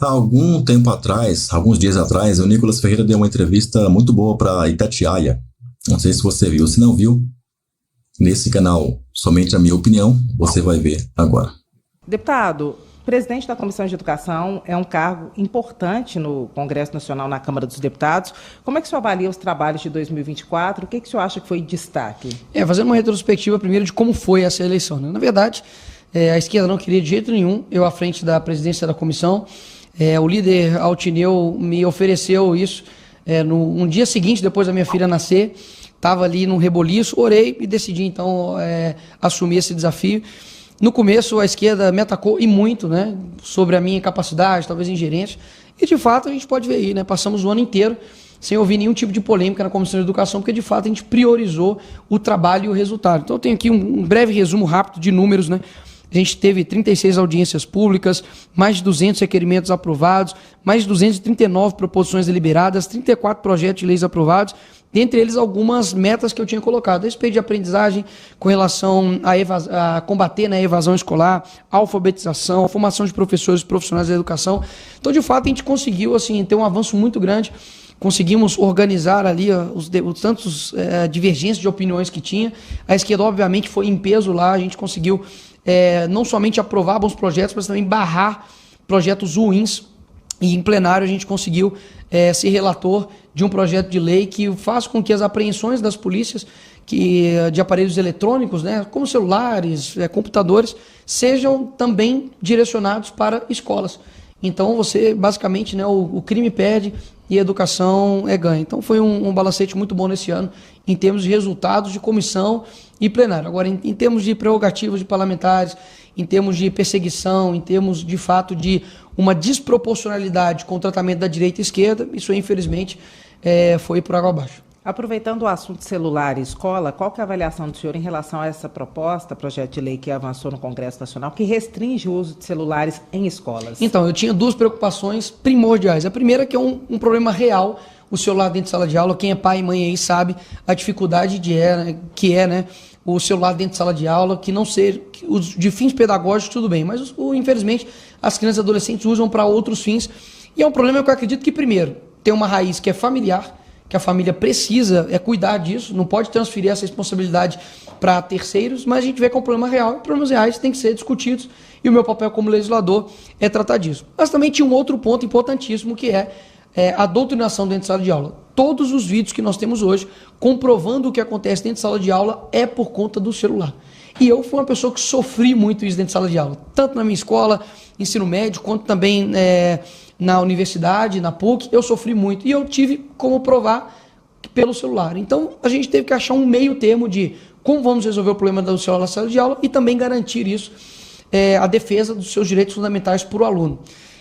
Há algum tempo atrás, alguns dias atrás, o Nicolas Ferreira deu uma entrevista muito boa para Itatiaia. Não sei se você viu. Se não viu, nesse canal Somente a Minha Opinião, você vai ver agora. Deputado, presidente da Comissão de Educação é um cargo importante no Congresso Nacional, na Câmara dos Deputados. Como é que o senhor avalia os trabalhos de 2024? O que o senhor acha que foi destaque? Fazendo uma retrospectiva primeiro de como foi essa eleição, né? Na verdade, a esquerda não queria de jeito nenhum eu à frente da presidência da comissão. O líder Altineu me ofereceu isso um dia seguinte, depois da minha filha nascer. Estava ali num reboliço, orei e decidi então assumir esse desafio. No começo a esquerda me atacou e muito, né, sobre a minha incapacidade, talvez ingerência, e de fato a gente pode ver aí, né, passamos o ano inteiro sem ouvir nenhum tipo de polêmica na Comissão de Educação, porque de fato a gente priorizou o trabalho e o resultado. Então eu tenho aqui um breve resumo rápido de números, né. A gente teve 36 audiências públicas, mais de 200 requerimentos aprovados, mais de 239 proposições deliberadas, 34 projetos de leis aprovados, dentre eles algumas metas que eu tinha colocado, a respeito de aprendizagem com relação a combater a evasão escolar, a alfabetização, a formação de professores e profissionais da educação. Então, de fato, a gente conseguiu assim, ter um avanço muito grande, conseguimos organizar ali os tantos divergências de opiniões que tinha. A esquerda, obviamente, foi em peso lá, a gente conseguiu não somente aprovar bons projetos, mas também barrar projetos ruins. E em plenário a gente conseguiu ser relator de um projeto de lei que faz com que as apreensões das polícias de aparelhos eletrônicos, né, como celulares, computadores, sejam também direcionados para escolas. Então você, basicamente, né, o crime perde e a educação ganha. Então foi um balancete muito bom nesse ano, em termos de resultados de comissão e plenário. Agora, em termos de prerrogativas de parlamentares, em termos de perseguição, em termos, de fato, de uma desproporcionalidade com o tratamento da direita e esquerda, isso, infelizmente, foi por água abaixo. Aproveitando o assunto celular e escola, qual que é a avaliação do senhor em relação a essa proposta, projeto de lei que avançou no Congresso Nacional, que restringe o uso de celulares em escolas? Então, eu tinha duas preocupações primordiais. A primeira é que é um problema real, o celular dentro de sala de aula. Quem é pai e mãe aí sabe a dificuldade que é, né, o celular dentro de sala de aula, que não ser de fins pedagógicos, tudo bem, mas infelizmente as crianças e adolescentes usam para outros fins. E é um problema que eu acredito que, primeiro, tem uma raiz que é familiar, que a família precisa cuidar disso, não pode transferir essa responsabilidade para terceiros, mas a gente vê que é um problema real, e problemas reais têm que ser discutidos, e o meu papel como legislador é tratar disso. Mas também tinha um outro ponto importantíssimo, que é a doutrinação dentro de sala de aula. Todos os vídeos que nós temos hoje, comprovando o que acontece dentro de sala de aula, é por conta do celular. E eu fui uma pessoa que sofri muito isso dentro de sala de aula, tanto na minha escola, ensino médio, quanto também na universidade, na PUC, eu sofri muito. E eu tive como provar pelo celular. Então, a gente teve que achar um meio termo de como vamos resolver o problema do celular na sala de aula e também garantir isso, a defesa dos seus direitos fundamentais para o aluno.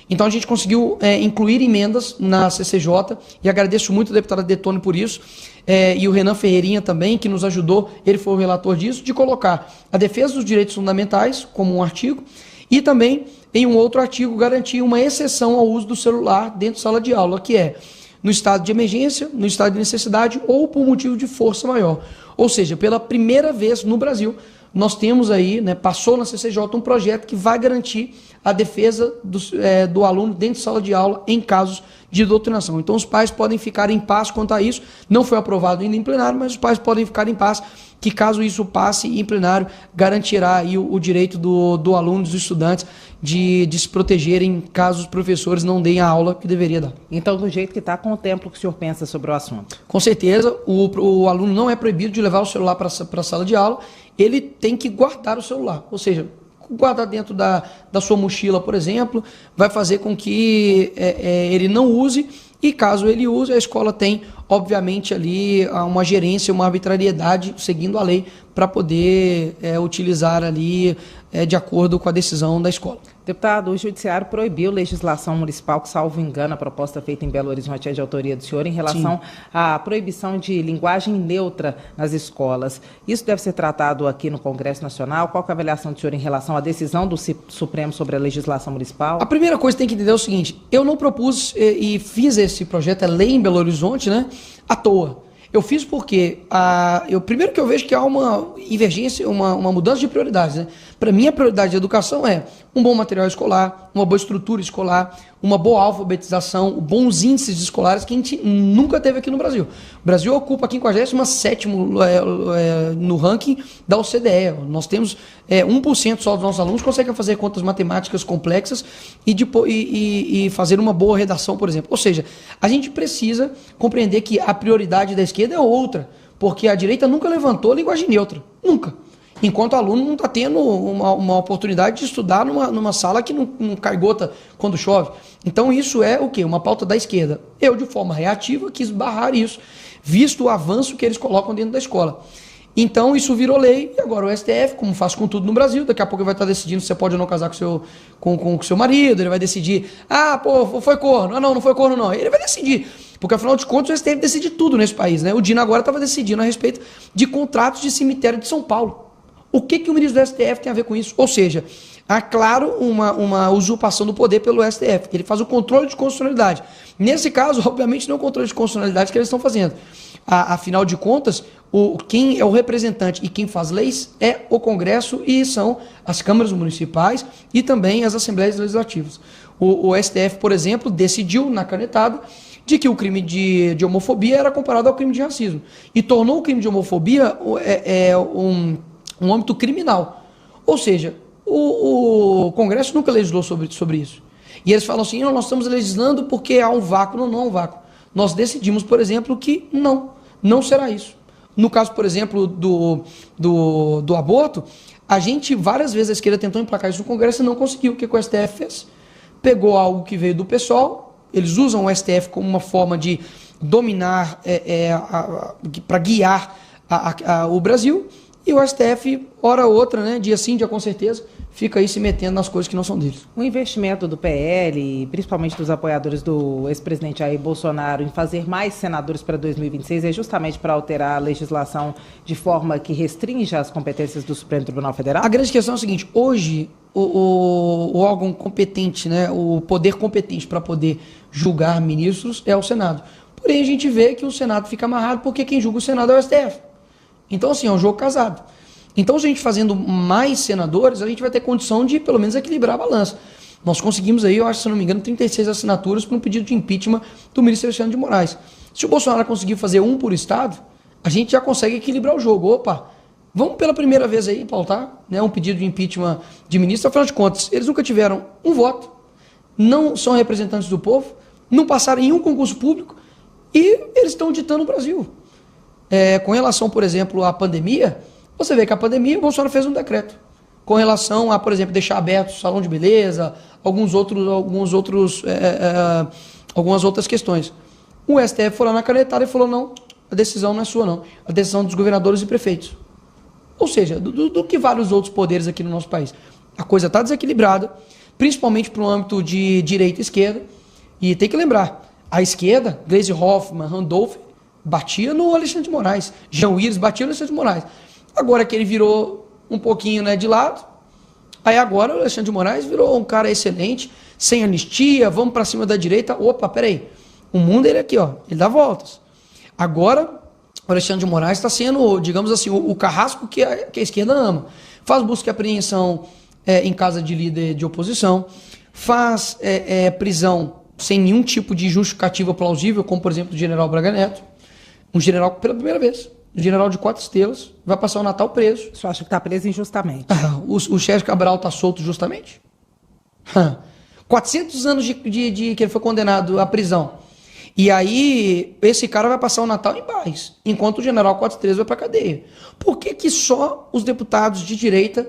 Então, a gente conseguiu incluir emendas na CCJ, e agradeço muito a deputada Detone por isso, e o Renan Ferreirinha também, que nos ajudou, ele foi o relator disso, de colocar a defesa dos direitos fundamentais como um artigo, e também, em um outro artigo, garantir uma exceção ao uso do celular dentro de sala de aula, que é no estado de emergência, no estado de necessidade ou por motivo de força maior. Ou seja, pela primeira vez no Brasil, nós temos aí, né, passou na CCJ um projeto que vai garantir a defesa do aluno dentro de sala de aula em casos de doutrinação. Então os pais podem ficar em paz quanto a isso, não foi aprovado ainda em plenário, mas os pais podem ficar em paz que caso isso passe em plenário, garantirá aí o direito do aluno, dos estudantes, de se protegerem caso os professores não deem a aula que deveria dar. Então, do jeito que está, contempla o que o senhor pensa sobre o assunto? Com certeza, o aluno não é proibido de levar o celular para a sala de aula, ele tem que guardar o celular, ou seja, guardar dentro da sua mochila, por exemplo, vai fazer com que ele não use, e caso ele use, a escola tem, obviamente, ali uma gerência, uma arbitrariedade, seguindo a lei, para poder utilizar ali de acordo com a decisão da escola. Deputado, o Judiciário proibiu legislação municipal, que, salvo engano, a proposta feita em Belo Horizonte é de autoria do senhor, em relação Sim. à proibição de linguagem neutra nas escolas. Isso deve ser tratado aqui no Congresso Nacional? Qual que é a avaliação do senhor em relação à decisão do Supremo sobre a legislação municipal? A primeira coisa que tem que entender é o seguinte: eu não propus e fiz esse projeto, lei em Belo Horizonte, né, à toa. Eu fiz porque, primeiro que eu vejo que há uma divergência, uma mudança de prioridades, né? Para mim, a prioridade da educação é um bom material escolar, uma boa estrutura escolar, uma boa alfabetização, bons índices escolares que a gente nunca teve aqui no Brasil. O Brasil ocupa a 57º no ranking da OCDE. Nós temos 1% só dos nossos alunos que conseguem fazer contas matemáticas complexas e fazer uma boa redação, por exemplo. Ou seja, a gente precisa compreender que a prioridade da esquerda é outra, porque a direita nunca levantou linguagem neutra. Nunca. Enquanto o aluno não está tendo uma oportunidade de estudar numa sala que não cai gota quando chove. Então isso é o quê? Uma pauta da esquerda. Eu, de forma reativa, quis barrar isso, visto o avanço que eles colocam dentro da escola. Então isso virou lei, e agora o STF, como faz com tudo no Brasil, daqui a pouco ele vai estar decidindo se você pode ou não casar com o seu marido, ele vai decidir, foi corno, não foi corno não, ele vai decidir. Porque, afinal de contas, o STF decide tudo nesse país, né? O Dino agora estava decidindo a respeito de contratos de cemitério de São Paulo. O que o ministro do STF tem a ver com isso? Ou seja, há, claro, uma usurpação do poder pelo STF. Ele faz o controle de constitucionalidade. Nesse caso, obviamente, não é o controle de constitucionalidade que eles estão fazendo. Afinal de contas, quem é o representante e quem faz leis é o Congresso e são as câmaras municipais e também as assembleias legislativas. O STF, por exemplo, decidiu na canetada de que o crime de homofobia era comparado ao crime de racismo. E tornou o crime de homofobia um âmbito criminal. Ou seja, o Congresso nunca legislou sobre isso. E eles falam assim, nós estamos legislando porque há um vácuo. Não há um vácuo. Nós decidimos, por exemplo, que não será isso. No caso, por exemplo, do aborto, a gente, várias vezes, a esquerda tentou emplacar isso no Congresso e não conseguiu. O que o STF fez? Pegou algo que veio do PSOL, eles usam o STF como uma forma de dominar, para guiar o Brasil, e o STF, hora ou outra, né, dia sim, dia com certeza, fica aí se metendo nas coisas que não são deles. O investimento do PL, principalmente dos apoiadores do ex-presidente Jair Bolsonaro, em fazer mais senadores para 2026 é justamente para alterar a legislação de forma que restrinja as competências do Supremo Tribunal Federal? A grande questão é o seguinte, hoje o órgão competente, né, o poder competente para poder julgar ministros é o Senado. Porém, a gente vê que o Senado fica amarrado porque quem julga o Senado é o STF. Então, assim, é um jogo casado. Então, se a gente fazendo mais senadores, a gente vai ter condição de, pelo menos, equilibrar a balança. Nós conseguimos aí, eu acho, se não me engano, 36 assinaturas para um pedido de impeachment do ministro Alexandre de Moraes. Se o Bolsonaro conseguir fazer um por estado, a gente já consegue equilibrar o jogo. Opa, vamos pela primeira vez aí pautar, né, um pedido de impeachment de ministro. Afinal de contas, eles nunca tiveram um voto, não são representantes do povo, não passaram em um concurso público e eles estão ditando o Brasil. Com relação, por exemplo, à pandemia, você vê que a pandemia, o Bolsonaro fez um decreto. Com relação a, por exemplo, deixar aberto o salão de beleza, algumas outras questões. O STF foi lá na canetada e falou, não, a decisão não é sua, não. A decisão dos governadores e prefeitos. Ou seja, do que vale os outros poderes aqui no nosso país. A coisa está desequilibrada, principalmente para o âmbito de direita e esquerda. E tem que lembrar, a esquerda, Gleisi Hoffmann, Randolph, batia no Alexandre de Moraes. Jean Willis batia no Alexandre de Moraes. Agora que ele virou um pouquinho, né, de lado, aí agora o Alexandre de Moraes virou um cara excelente, sem anistia, vamos para cima da direita. Opa, peraí. O mundo ele aqui, ó, ele dá voltas. Agora, o Alexandre de Moraes está sendo, digamos assim, o carrasco que a esquerda ama. Faz busca e apreensão em casa de líder de oposição, faz prisão sem nenhum tipo de justificativa plausível, como, por exemplo, o general Braga Neto. Um general, pela primeira vez, um general de 4 estrelas, vai passar o Natal preso. Você acha que está preso injustamente? O Sérgio Cabral está solto justamente? 400 anos de que ele foi condenado à prisão. E aí, esse cara vai passar o Natal em paz, enquanto o general 4 estrelas vai para cadeia. Por que só os deputados de direita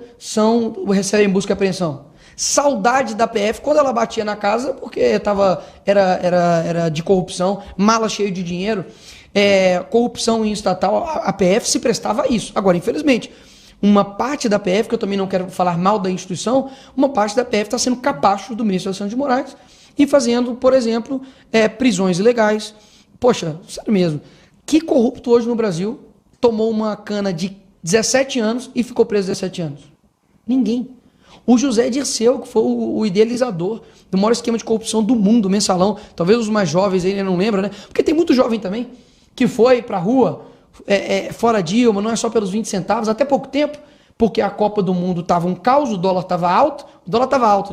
recebem busca e apreensão? Saudade da PF quando ela batia na casa, porque era de corrupção, mala cheia de dinheiro. Corrupção em estatal, a PF se prestava a isso. Agora, infelizmente, uma parte da PF, que eu também não quero falar mal da instituição, uma parte da PF está sendo capacho do ministro Alexandre de Moraes e fazendo, por exemplo, prisões ilegais. Poxa, sério mesmo, que corrupto hoje no Brasil tomou uma cana de 17 anos e ficou preso 17 anos? Ninguém. O José Dirceu, que foi o idealizador do maior esquema de corrupção do mundo, mensalão. Talvez os mais jovens ainda não lembram, né? Porque tem muito jovem também que foi para a rua, fora Dilma, não é só pelos 20 centavos, até pouco tempo, porque a Copa do Mundo estava um caos, o dólar estava alto,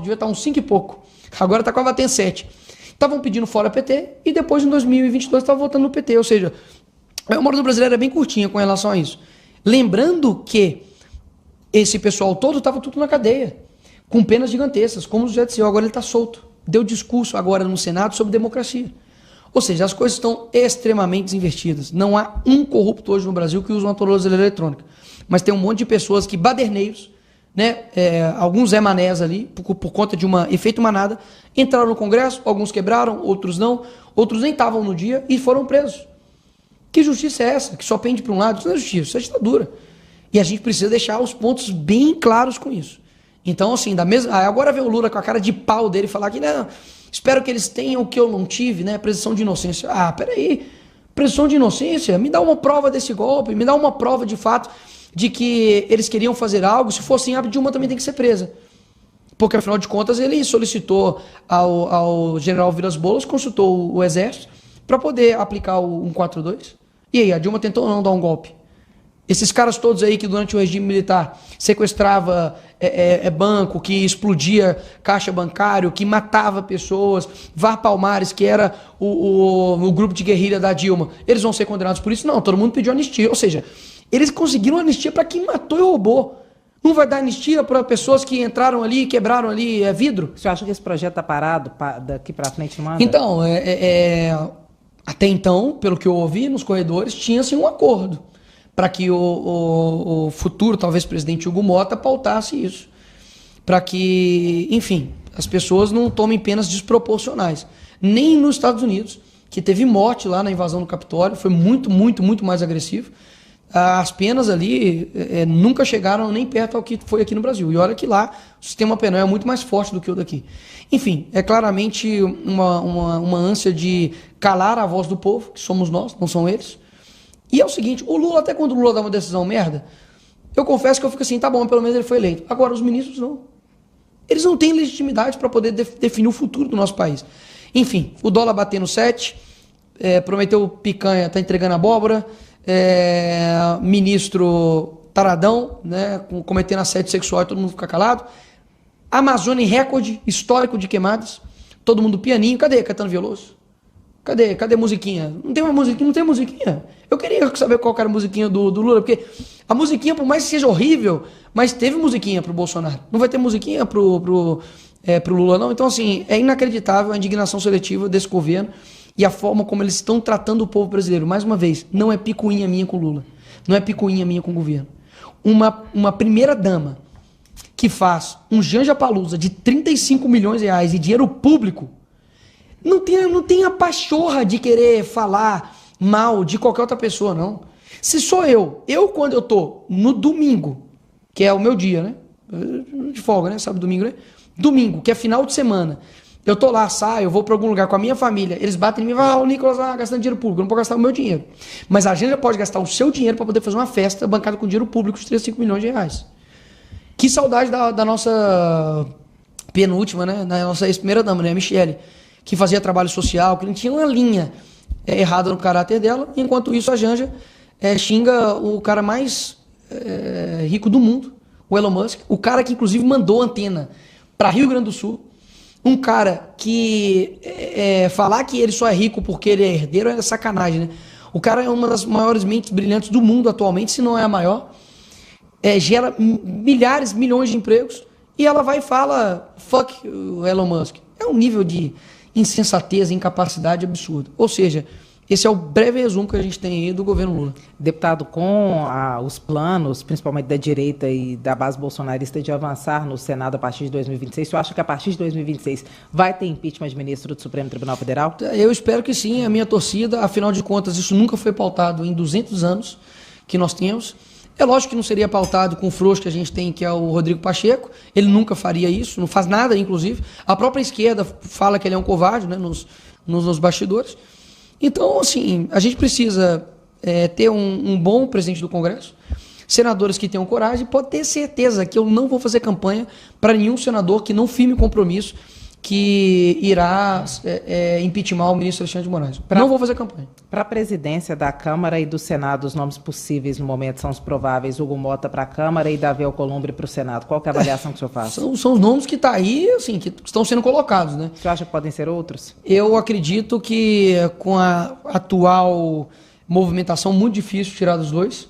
devia estar uns 5 e pouco, agora está quase batendo 7. Estavam pedindo fora PT e depois em 2022 estavam votando no PT, ou seja, a memória do brasileiro é bem curtinha com relação a isso. Lembrando que esse pessoal todo estava tudo na cadeia, com penas gigantescas, como o José Dirceu, agora ele está solto. Deu discurso agora no Senado sobre democracia. Ou seja, as coisas estão extremamente desinvertidas. Não há um corrupto hoje no Brasil que usa uma tornozeleira eletrônica. Mas tem um monte de pessoas que, baderneiros, né, alguns Zé Manés ali, por conta de um efeito manada, entraram no Congresso, alguns quebraram, outros não, outros nem estavam no dia e foram presos. Que justiça é essa? Que só pende para um lado? Isso não é justiça, isso é ditadura. E a gente precisa deixar os pontos bem claros com isso. Então, assim, agora vê o Lula com a cara de pau dele falar que não, espero que eles tenham o que eu não tive, né? Presunção de inocência. Ah, peraí, presunção de inocência? Me dá uma prova desse golpe, me dá uma prova de fato de que eles queriam fazer algo. Se fossem a Dilma também tem que ser presa. Porque, afinal de contas, ele solicitou ao general Vilas Boas, consultou o Exército para poder aplicar o 142. E aí, a Dilma tentou ou não dar um golpe? Esses caras todos aí que durante o regime militar sequestrava banco, que explodia caixa bancário, que matava pessoas, Var Palmares, que era o grupo de guerrilha da Dilma, eles vão ser condenados por isso? Não, todo mundo pediu anistia. Ou seja, eles conseguiram anistia para quem matou e roubou. Não vai dar anistia para pessoas que entraram ali e quebraram ali vidro? Você acha que esse projeto está parado daqui para frente, não anda? Então, até então, pelo que eu ouvi nos corredores, tinha-se um acordo para que o futuro, talvez, presidente Hugo Mota pautasse isso. Para que, enfim, as pessoas não tomem penas desproporcionais. Nem nos Estados Unidos, que teve morte lá na invasão do Capitólio, foi muito, muito, muito mais agressivo. As penas ali nunca chegaram nem perto ao que foi aqui no Brasil. E olha que lá o sistema penal é muito mais forte do que o daqui. Enfim, é claramente uma ânsia de calar a voz do povo, que somos nós, não são eles. E é o seguinte, o Lula, até quando o Lula dá uma decisão merda, eu confesso que eu fico assim, tá bom, pelo menos ele foi eleito. Agora, os ministros não. Eles não têm legitimidade para poder definir o futuro do nosso país. Enfim, o dólar batendo 7, prometeu picanha, tá entregando abóbora, ministro taradão, né, cometendo assédio sexual e todo mundo fica calado. Amazônia em recorde histórico de queimadas, todo mundo pianinho. Cadê Caetano Veloso? Cadê musiquinha? Não tem uma musiquinha, não tem musiquinha. Eu queria saber qual era a musiquinha do Lula, porque a musiquinha, por mais que seja horrível, mas teve musiquinha pro Bolsonaro. Não vai ter musiquinha pro Lula, não. Então, assim, é inacreditável a indignação seletiva desse governo e a forma como eles estão tratando o povo brasileiro. Mais uma vez, não é picuinha minha com o Lula. Não é picuinha minha com o governo. Uma primeira-dama que faz um Janja Palusa de 35 milhões de reais e dinheiro público, não tem a pachorra de querer falar mal de qualquer outra pessoa, não. Se sou eu quando eu tô no domingo, que é o meu dia, né? De folga, né? Sábado, domingo, né? Domingo, que é final de semana. Eu tô lá, saio, vou pra algum lugar com a minha família, eles batem em mim e falam, o Nicolas gastando dinheiro público, eu não posso gastar o meu dinheiro. Mas a gente já pode gastar o seu dinheiro para poder fazer uma festa bancada com dinheiro público de 35 milhões de reais. Que saudade da nossa penúltima, né? Da nossa ex-primeira dama, né? A Michele, que fazia trabalho social, que não tinha uma linha errada no caráter dela. Enquanto isso, a Janja xinga o cara mais rico do mundo, o Elon Musk, o cara que inclusive mandou antena para Rio Grande do Sul, um cara que falar que ele só é rico porque ele é herdeiro é sacanagem, né? O cara é uma das maiores mentes brilhantes do mundo atualmente, se não é a maior, gera milhares, milhões de empregos, e ela vai e fala fuck o Elon Musk. É um nível de insensatez, incapacidade absurda. Ou seja, esse é o breve resumo que a gente tem aí do governo Lula. Deputado, com os planos, principalmente da direita e da base bolsonarista, de avançar no Senado a partir de 2026, você acha que a partir de 2026 vai ter impeachment de ministro do Supremo Tribunal Federal? Eu espero que sim, a minha torcida, afinal de contas, isso nunca foi pautado em 200 anos que nós temos. É lógico que não seria pautado com o frouxo que a gente tem, que é o Rodrigo Pacheco. Ele nunca faria isso, não faz nada, inclusive. A própria esquerda fala que ele é um covarde, né, nos bastidores. Então, assim, a gente precisa ter um bom presidente do Congresso, senadores que tenham coragem. Pode ter certeza que eu não vou fazer campanha para nenhum senador que não firme compromisso que irá impeachment o ministro Alexandre de Moraes. Não vou fazer campanha. Para a presidência da Câmara e do Senado, os nomes possíveis no momento são os prováveis: Hugo Mota para a Câmara e Davi Alcolumbre para o Senado. Qual que é a avaliação que o senhor faz? São os nomes que estão aí, assim, que estão sendo colocados, né? O senhor acha que podem ser outros? Eu acredito que com a atual movimentação, muito difícil tirar dos dois.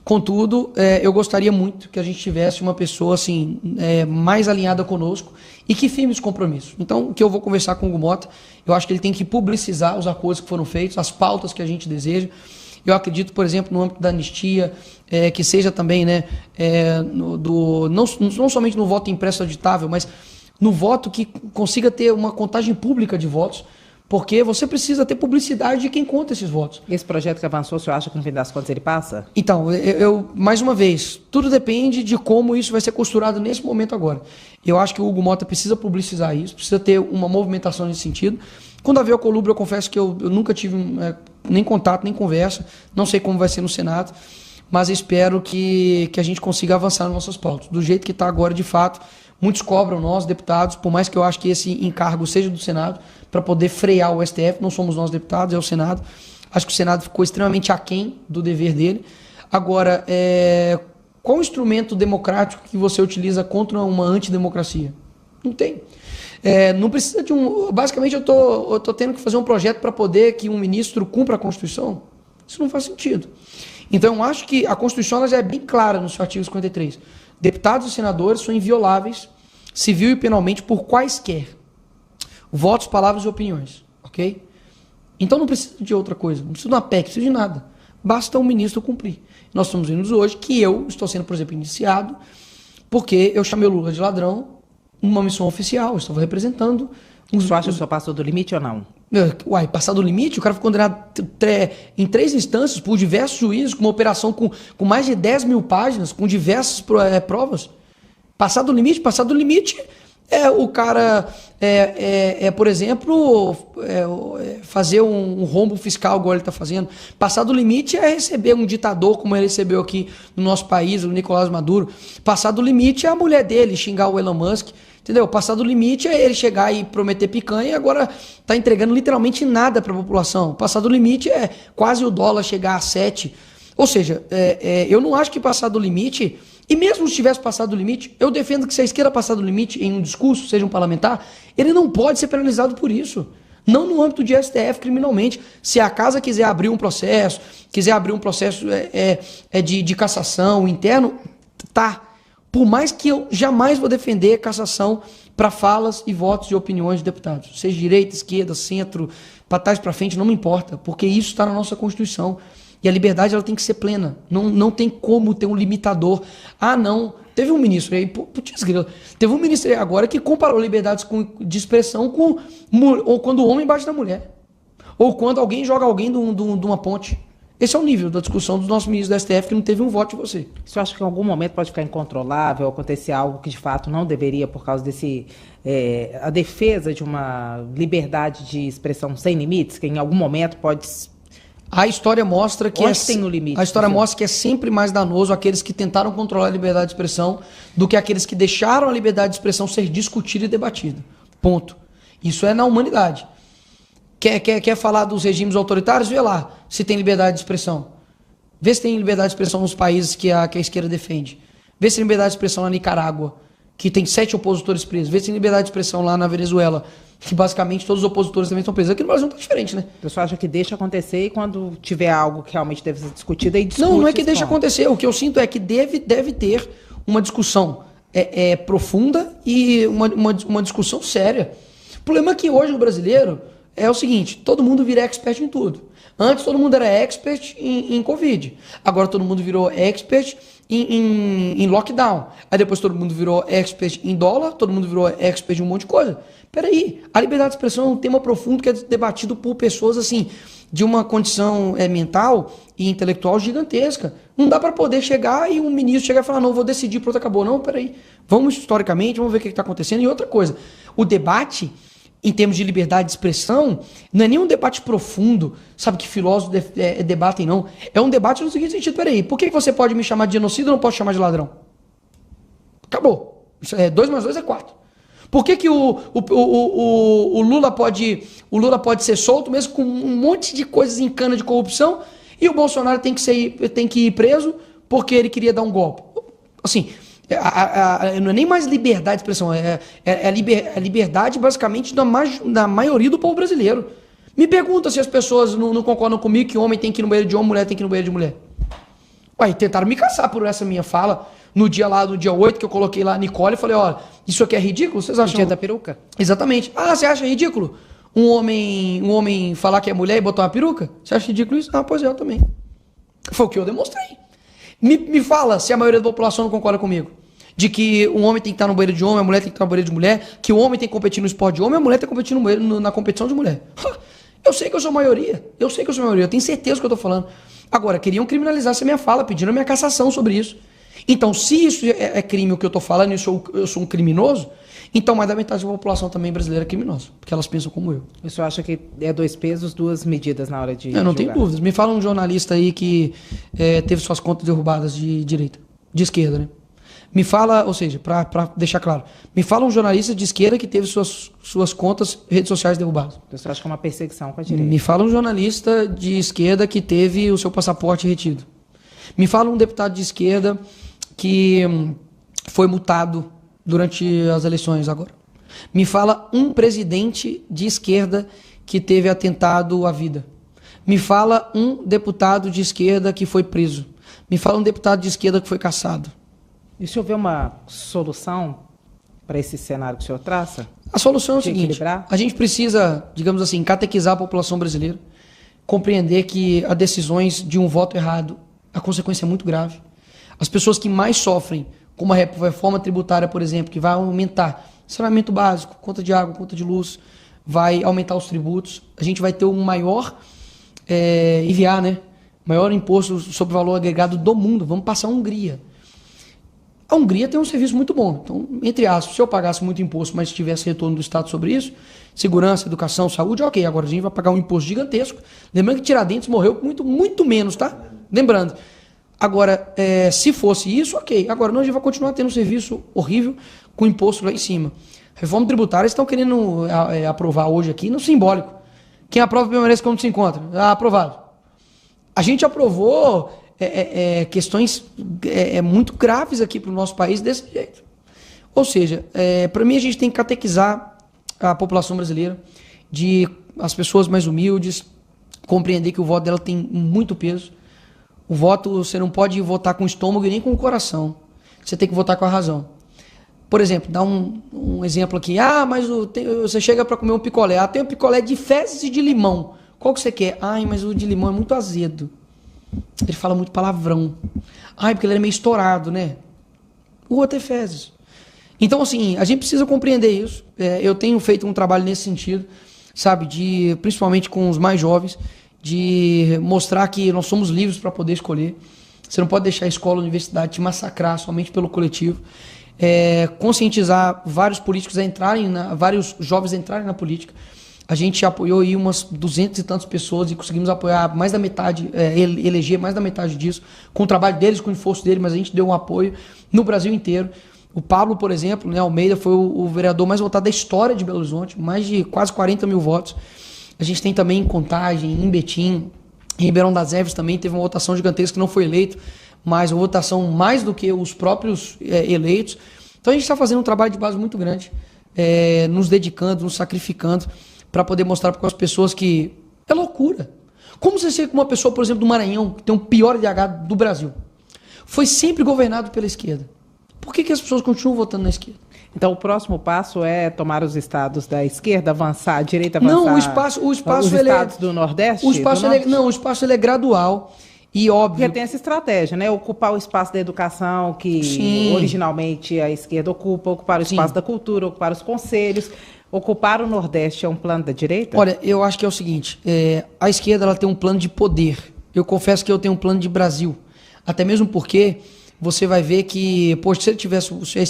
Contudo, eu gostaria muito que a gente tivesse uma pessoa assim, mais alinhada conosco e que firme os compromissos. Então, o que eu vou conversar com o Hugo Mota, eu acho que ele tem que publicizar os acordos que foram feitos, as pautas que a gente deseja. Eu acredito, por exemplo, no âmbito da anistia, que seja também, né, não somente no voto impresso auditável, mas no voto que consiga ter uma contagem pública de votos, porque você precisa ter publicidade de quem conta esses votos. Esse projeto que avançou, o senhor acha que no fim das contas ele passa? Então, mais uma vez, tudo depende de como isso vai ser costurado nesse momento agora. Eu acho que o Hugo Mota precisa publicizar isso, precisa ter uma movimentação nesse sentido. Com o Davi Alcolumbre, eu confesso que eu nunca tive nem contato, nem conversa, não sei como vai ser no Senado, mas espero que a gente consiga avançar nas nossas pautas. Do jeito que está agora, de fato, muitos cobram nós, deputados, por mais que eu acho que esse encargo seja do Senado, para poder frear o STF, não somos nós deputados, é o Senado. Acho que o Senado ficou extremamente aquém do dever dele. Agora, qual instrumento democrático que você utiliza contra uma antidemocracia? Não tem. Não precisa de um... Basicamente, eu tô tendo que fazer um projeto para poder que um ministro cumpra a Constituição. Isso não faz sentido. Então, eu acho que a Constituição ela já é bem clara no seu artigo 53. Deputados e senadores são invioláveis, civil e penalmente, por quaisquer votos, palavras e opiniões, ok? Então não precisa de outra coisa, não precisa de uma PEC, não precisa de nada. Basta o ministro cumprir. Nós estamos vendo hoje que eu estou sendo, por exemplo, indiciado porque eu chamei o Lula de ladrão numa missão oficial, eu estava representando... O senhor acha que o senhor passou do limite ou não? Uai, passar do limite? O cara foi condenado em 3 instâncias por diversos juízes, com uma operação com mais de 10 mil páginas, com diversas provas. Passar do limite o cara, por exemplo, fazer um rombo fiscal, igual ele está fazendo. Passar do limite é receber um ditador, como ele recebeu aqui no nosso país, o Nicolás Maduro. Passar do limite é a mulher dele xingar o Elon Musk. Entendeu? Passar do limite é ele chegar e prometer picanha e agora está entregando literalmente nada para a população. Passar do limite é quase o dólar chegar a 7. Ou seja, eu não acho que passar do limite... E mesmo se tivesse passado do limite, eu defendo que se a esquerda passar do limite em um discurso, seja um parlamentar, ele não pode ser penalizado por isso. Não no âmbito de STF criminalmente. Se a casa quiser abrir um processo de cassação interno, tá. Por mais que eu jamais vou defender cassação para falas e votos e opiniões de deputados. Seja direita, esquerda, centro, para trás, para frente, não me importa, porque isso está na nossa Constituição. E a liberdade ela tem que ser plena. Não tem como ter um limitador. Ah, não. Teve um ministro aí, teve um ministro aí agora que comparou liberdades de expressão ou quando o homem bate na mulher. Ou quando alguém joga alguém de uma ponte. Esse é o nível da discussão dos nossos ministros da STF que não teve um voto de você. Você acha que em algum momento pode ficar incontrolável, acontecer algo que de fato não deveria por causa a defesa de uma liberdade de expressão sem limites, que em algum momento pode... A história mostra que tem o limite. A história mostra que é sempre mais danoso aqueles que tentaram controlar a liberdade de expressão do que aqueles que deixaram a liberdade de expressão ser discutida e debatida. Ponto. Isso é na humanidade. Quer falar dos regimes autoritários? Vê lá se tem liberdade de expressão. Vê se tem liberdade de expressão nos países que a esquerda defende. Vê se tem liberdade de expressão na Nicarágua, que tem 7 opositores presos. Vê se tem liberdade de expressão lá na Venezuela, que basicamente todos os opositores também estão presos. Aqui no Brasil não está diferente, né? O pessoal acha que deixa acontecer e quando tiver algo que realmente deve ser discutido, aí discute. Não é que deixa acontecer. O que eu sinto é que deve ter uma discussão profunda e uma discussão séria. O problema é que hoje o brasileiro é o seguinte, todo mundo vira expert em tudo. Antes todo mundo era expert em Covid. Agora todo mundo virou expert em lockdown. Aí depois todo mundo virou expert em dólar, todo mundo virou expert em um monte de coisa. Peraí, a liberdade de expressão é um tema profundo que é debatido por pessoas assim, de uma condição mental e intelectual gigantesca. Não dá para poder chegar e um ministro chegar e falar, não, vou decidir, pronto, acabou. Não, peraí, vamos historicamente, vamos ver o que está acontecendo. E outra coisa, o debate, em termos de liberdade de expressão, não é nenhum debate profundo, sabe, que filósofos debatem, não. É um debate no seguinte sentido, peraí, por que você pode me chamar de genocida e não posso chamar de ladrão? Acabou. 2 mais 2 é 4. Por que, que o Lula pode ser solto mesmo com um monte de coisas em cana de corrupção e o Bolsonaro tem que ir preso porque ele queria dar um golpe? Assim, não é nem mais liberdade de expressão, é liberdade basicamente da maioria do povo brasileiro. Me pergunta se as pessoas não concordam comigo que homem tem que ir no banheiro de homem, mulher tem que ir no banheiro de mulher. Ué, tentaram me caçar por essa minha fala no dia 8, que eu coloquei lá a Nicole e falei, olha, isso aqui é ridículo? Vocês acham? O dia da peruca? Exatamente. Ah, você acha ridículo? Um homem falar que é mulher e botar uma peruca? Você acha ridículo isso? Ah, pois é, eu também. Foi o que eu demonstrei. Me fala se a maioria da população não concorda comigo. De que um homem tem que estar no banheiro de homem, a mulher tem que estar no banheiro de mulher, que o homem tem que competir no esporte de homem, a mulher tem que competir na competição de mulher. Eu sei que eu sou maioria. Eu tenho certeza do que eu estou falando. Agora, queriam criminalizar essa minha fala, pedindo a minha cassação sobre isso. Então, se isso é crime o que eu estou falando e eu sou um criminoso, então mais da metade da população também brasileira é criminosa, porque elas pensam como eu. O senhor acha que é 2 pesos, 2 medidas na hora de Eu não tenho dúvidas. Me fala um jornalista aí que teve suas contas derrubadas de direita, de esquerda, né? Me fala, ou seja, para deixar claro, me fala um jornalista de esquerda que teve suas contas, redes sociais derrubadas. O senhor acha que é uma perseguição com a direita? Me fala um jornalista de esquerda que teve o seu passaporte retido. Me fala um deputado de esquerda que foi multado durante as eleições agora. Me fala um presidente de esquerda que teve atentado à vida. Me fala um deputado de esquerda que foi preso. Me fala um deputado de esquerda que foi cassado. E o senhor vê uma solução para esse cenário que o senhor traça? A solução é o seguinte, equilibrar? A gente precisa, digamos assim, catequizar a população brasileira, compreender que as decisões de um voto errado, a consequência é muito grave. As pessoas que mais sofrem com uma reforma tributária, por exemplo, que vai aumentar saneamento básico, conta de água, conta de luz, vai aumentar os tributos, a gente vai ter o maior IVA, né? Maior imposto sobre valor agregado do mundo. Vamos passar a Hungria. A Hungria tem um serviço muito bom. Então, entre aspas, se eu pagasse muito imposto, mas tivesse retorno do Estado sobre isso, segurança, educação, saúde, ok. Agora a gente vai pagar um imposto gigantesco. Lembrando que Tiradentes morreu com muito menos, tá? Lembrando. Agora, se fosse isso, ok. Agora, não, a gente vai continuar tendo um serviço horrível com imposto lá em cima. Reforma tributária, eles estão querendo aprovar hoje aqui no simbólico. Quem aprova permanece como se encontra. Aprovado. A gente aprovou questões muito graves aqui para o nosso país desse jeito. Ou seja, para mim a gente tem que catequizar a população brasileira, as pessoas mais humildes, compreender que o voto dela tem muito peso. O voto, você não pode votar com o estômago e nem com o coração. Você tem que votar com a razão. Por exemplo, dá um exemplo aqui. Mas você chega para comer um picolé. Tem um picolé de fezes e de limão. Qual que você quer? Mas o de limão é muito azedo. Ele fala muito palavrão. Porque ele é meio estourado, né? O outro é fezes. Então, assim, a gente precisa compreender isso. Eu tenho feito um trabalho nesse sentido, sabe? Principalmente com os mais jovens, de mostrar que nós somos livres para poder escolher. Você não pode deixar a escola, a universidade te massacrar somente pelo coletivo. Conscientizar vários políticos vários jovens a entrarem na política. A gente apoiou aí umas 200 e tantas pessoas e conseguimos apoiar mais da metade, eleger mais da metade disso, com o trabalho deles, com o esforço deles, mas a gente deu um apoio no Brasil inteiro. O Pablo, por exemplo, né, Almeida, foi o vereador mais votado da história de Belo Horizonte, mais de quase 40 mil votos. A gente tem também em Contagem, em Betim, em Ribeirão das Neves também teve uma votação gigantesca que não foi eleito, mas uma votação mais do que os próprios eleitos. Então a gente está fazendo um trabalho de base muito grande, nos dedicando, nos sacrificando, para poder mostrar para as pessoas que é loucura. Como você ser com uma pessoa, por exemplo, do Maranhão, que tem o pior IDH do Brasil, foi sempre governado pela esquerda. Por que as pessoas continuam votando na esquerda? Então, o próximo passo é tomar os estados da esquerda, avançar, a direita avançar? Não, o espaço os estados do Nordeste? O espaço o espaço é gradual e óbvio. Porque tem essa estratégia, né? Ocupar o espaço da educação, que Sim. originalmente a esquerda ocupar o espaço Sim. da cultura, ocupar os conselhos. Ocupar o Nordeste é um plano da direita? Olha, eu acho que é o seguinte, a esquerda ela tem um plano de poder. Eu confesso que eu tenho um plano de Brasil. Até mesmo porque você vai ver que,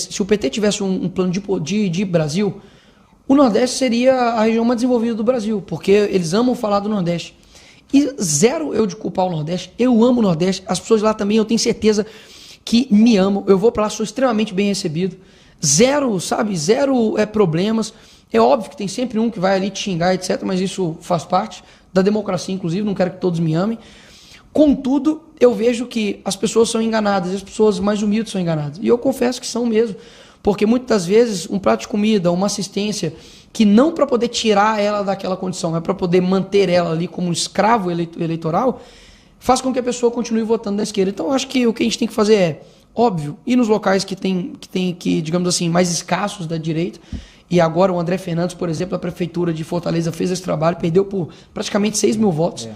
se o PT tivesse um plano de Brasil, o Nordeste seria a região mais desenvolvida do Brasil, porque eles amam falar do Nordeste. E zero eu de culpar o Nordeste, eu amo o Nordeste, as pessoas lá também, eu tenho certeza que me amam, eu vou para lá, sou extremamente bem recebido. Zero, sabe? Zero problemas. É óbvio que tem sempre um que vai ali te xingar, etc. Mas isso faz parte da democracia, inclusive. Não quero que todos me amem. Contudo, eu vejo que as pessoas são enganadas, as pessoas mais humildes são enganadas. E eu confesso que são mesmo. Porque muitas das vezes um prato de comida, uma assistência, que não para poder tirar ela daquela condição, é para poder manter ela ali como um escravo eleitoral, faz com que a pessoa continue votando da esquerda. Então, eu acho que o que a gente tem que fazer é, óbvio, ir nos locais que digamos assim, mais escassos da direita. E agora o André Fernandes, por exemplo, a prefeitura de Fortaleza fez esse trabalho, perdeu por praticamente 6 mil votos.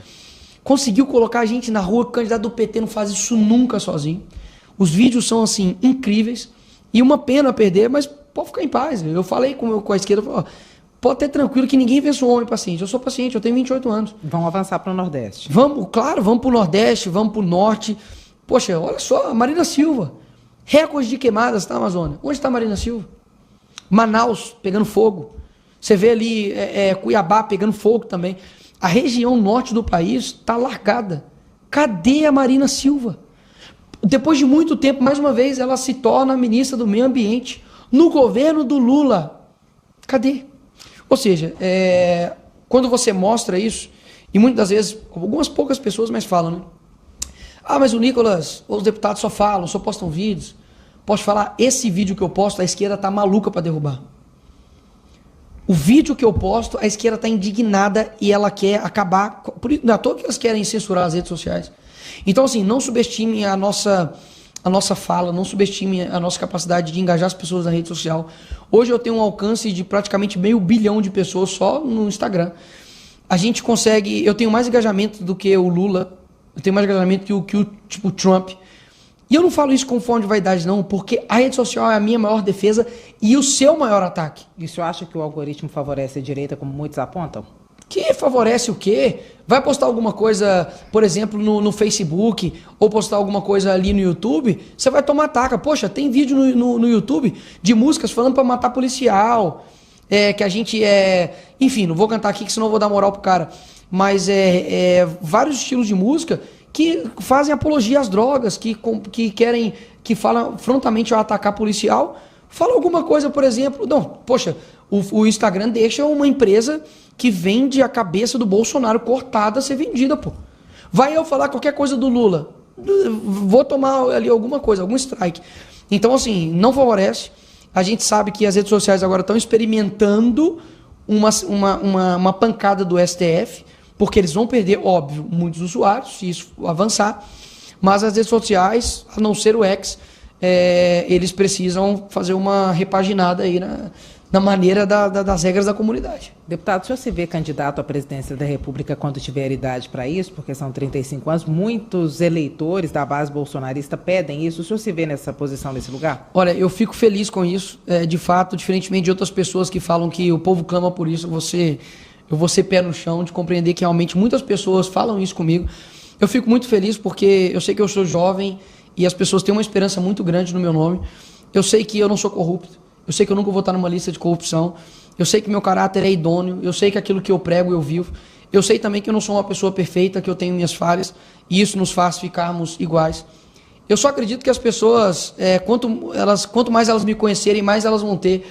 Conseguiu colocar a gente na rua, o candidato do PT não faz isso nunca sozinho. Os vídeos são, assim, incríveis. E uma pena perder, mas pode ficar em paz. Eu falei com a esquerda, falei, pode ter tranquilo que ninguém vê um homem paciente. Eu sou paciente, eu tenho 28 anos. Vão avançar para o Nordeste. Vamos para o Nordeste, vamos para o Norte. Poxa, olha só, Marina Silva. Recorde de queimadas na Amazônia. Onde está Marina Silva? Manaus pegando fogo. Você vê ali Cuiabá pegando fogo também. A região norte do país está largada. Cadê a Marina Silva? Depois de muito tempo, mais uma vez, ela se torna ministra do Meio Ambiente no governo do Lula. Cadê? Ou seja, quando você mostra isso, e muitas das vezes, algumas poucas pessoas mais falam, né? Ah, mas o Nicolas, os deputados só falam, só postam vídeos. Posso falar, esse vídeo que eu posto, a esquerda tá maluca para derrubar. O vídeo que eu posto, a esquerda tá indignada e ela quer acabar. Não é à toa que elas querem censurar as redes sociais. Então, assim, não subestime a nossa fala, não subestime a nossa capacidade de engajar as pessoas na rede social. Hoje eu tenho um alcance de praticamente 500 milhões de pessoas só no Instagram. A gente consegue... Eu tenho mais engajamento do que o Lula, eu tenho mais engajamento que o Trump. E eu não falo isso com forma de vaidade, não, porque a rede social é a minha maior defesa e o seu maior ataque. E o senhor acha que o algoritmo favorece a direita, como muitos apontam? Que favorece o quê? Vai postar alguma coisa, por exemplo, no Facebook, ou postar alguma coisa ali no YouTube, você vai tomar taca. Poxa, tem vídeo no YouTube de músicas falando para matar policial, que a gente Enfim, não vou cantar aqui, que senão eu vou dar moral pro cara. Mas vários estilos de música que fazem apologia às drogas, que falam frontalmente ao atacar policial. Fala alguma coisa, por exemplo... Não, poxa, o Instagram deixa uma empresa que vende a cabeça do Bolsonaro cortada ser vendida, pô. Vai eu falar qualquer coisa do Lula, vou tomar ali alguma coisa, algum strike. Então, assim, não favorece. A gente sabe que as redes sociais agora estão experimentando uma pancada do STF, porque eles vão perder, óbvio, muitos usuários, se isso avançar. Mas as redes sociais, a não ser o X, eles precisam fazer uma repaginada aí na maneira das regras da comunidade. Deputado, o senhor se vê candidato à presidência da República quando tiver idade para isso? Porque são 35 anos. Muitos eleitores da base bolsonarista pedem isso. O senhor se vê nessa posição, nesse lugar? Olha, eu fico feliz com isso. De fato, diferentemente de outras pessoas que falam que o povo clama por isso, eu vou ser pé no chão de compreender que realmente muitas pessoas falam isso comigo. Eu fico muito feliz porque eu sei que eu sou jovem e as pessoas têm uma esperança muito grande no meu nome. Eu sei que eu não sou corrupto. Eu sei que eu nunca vou estar numa lista de corrupção. Eu sei que meu caráter é idôneo. Eu sei que aquilo que eu prego eu vivo. Eu sei também que eu não sou uma pessoa perfeita, que eu tenho minhas falhas. E isso nos faz ficarmos iguais. Eu só acredito que as pessoas, quanto mais elas me conhecerem, mais elas vão ter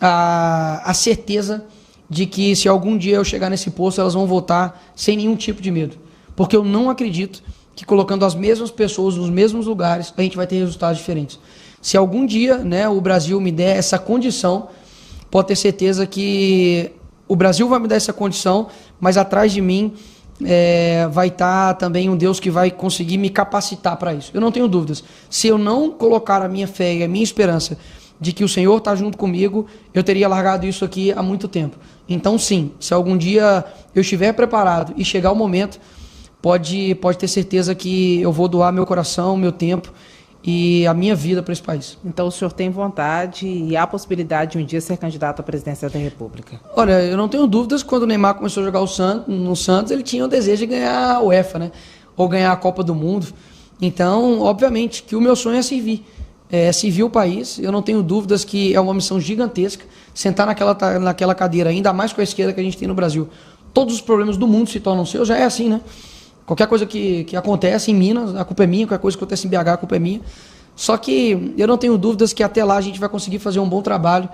a certeza de que se algum dia eu chegar nesse posto, elas vão votar sem nenhum tipo de medo. Porque eu não acredito que colocando as mesmas pessoas nos mesmos lugares, a gente vai ter resultados diferentes. Se algum dia, né, o Brasil me der essa condição, pode ter certeza que o Brasil vai me dar essa condição, mas atrás de mim vai estar também um Deus que vai conseguir me capacitar para isso. Eu não tenho dúvidas. Se eu não colocar a minha fé e a minha esperança de que o Senhor está junto comigo, eu teria largado isso aqui há muito tempo. Então, sim, se algum dia eu estiver preparado e chegar o momento, pode ter certeza que eu vou doar meu coração, meu tempo e a minha vida para esse país. Então o senhor tem vontade e há possibilidade de um dia ser candidato à presidência da República? Olha, eu não tenho dúvidas que quando o Neymar começou a jogar no Santos, ele tinha o desejo de ganhar a UEFA, né? Ou ganhar a Copa do Mundo. Então, obviamente, que o meu sonho é servir o país. Eu não tenho dúvidas que é uma missão gigantesca sentar naquela cadeira, ainda mais com a esquerda que a gente tem no Brasil. Todos os problemas do mundo se tornam seus, já é assim, né? Qualquer coisa que acontece em Minas, a culpa é minha. Qualquer coisa que acontece em BH, a culpa é minha. Só que eu não tenho dúvidas que até lá a gente vai conseguir fazer um bom trabalho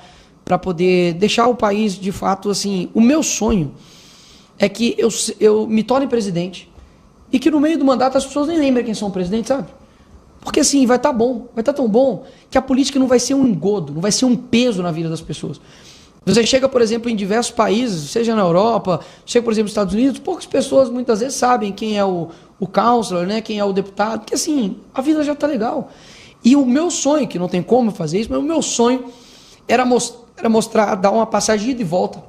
para poder deixar o país, de fato, assim... O meu sonho é que eu me torne presidente e que no meio do mandato as pessoas nem lembrem quem são o presidente, sabe? Porque assim, vai estar bom, vai estar tão bom que a política não vai ser um engodo, não vai ser um peso na vida das pessoas. Você chega, por exemplo, em diversos países, seja na Europa, chega, por exemplo, nos Estados Unidos, poucas pessoas muitas vezes sabem quem é o counselor, né? Quem é o deputado, porque assim, a vida já está legal. E o meu sonho, que não tem como fazer isso, mas o meu sonho era mostrar, dar uma passagem de ida e volta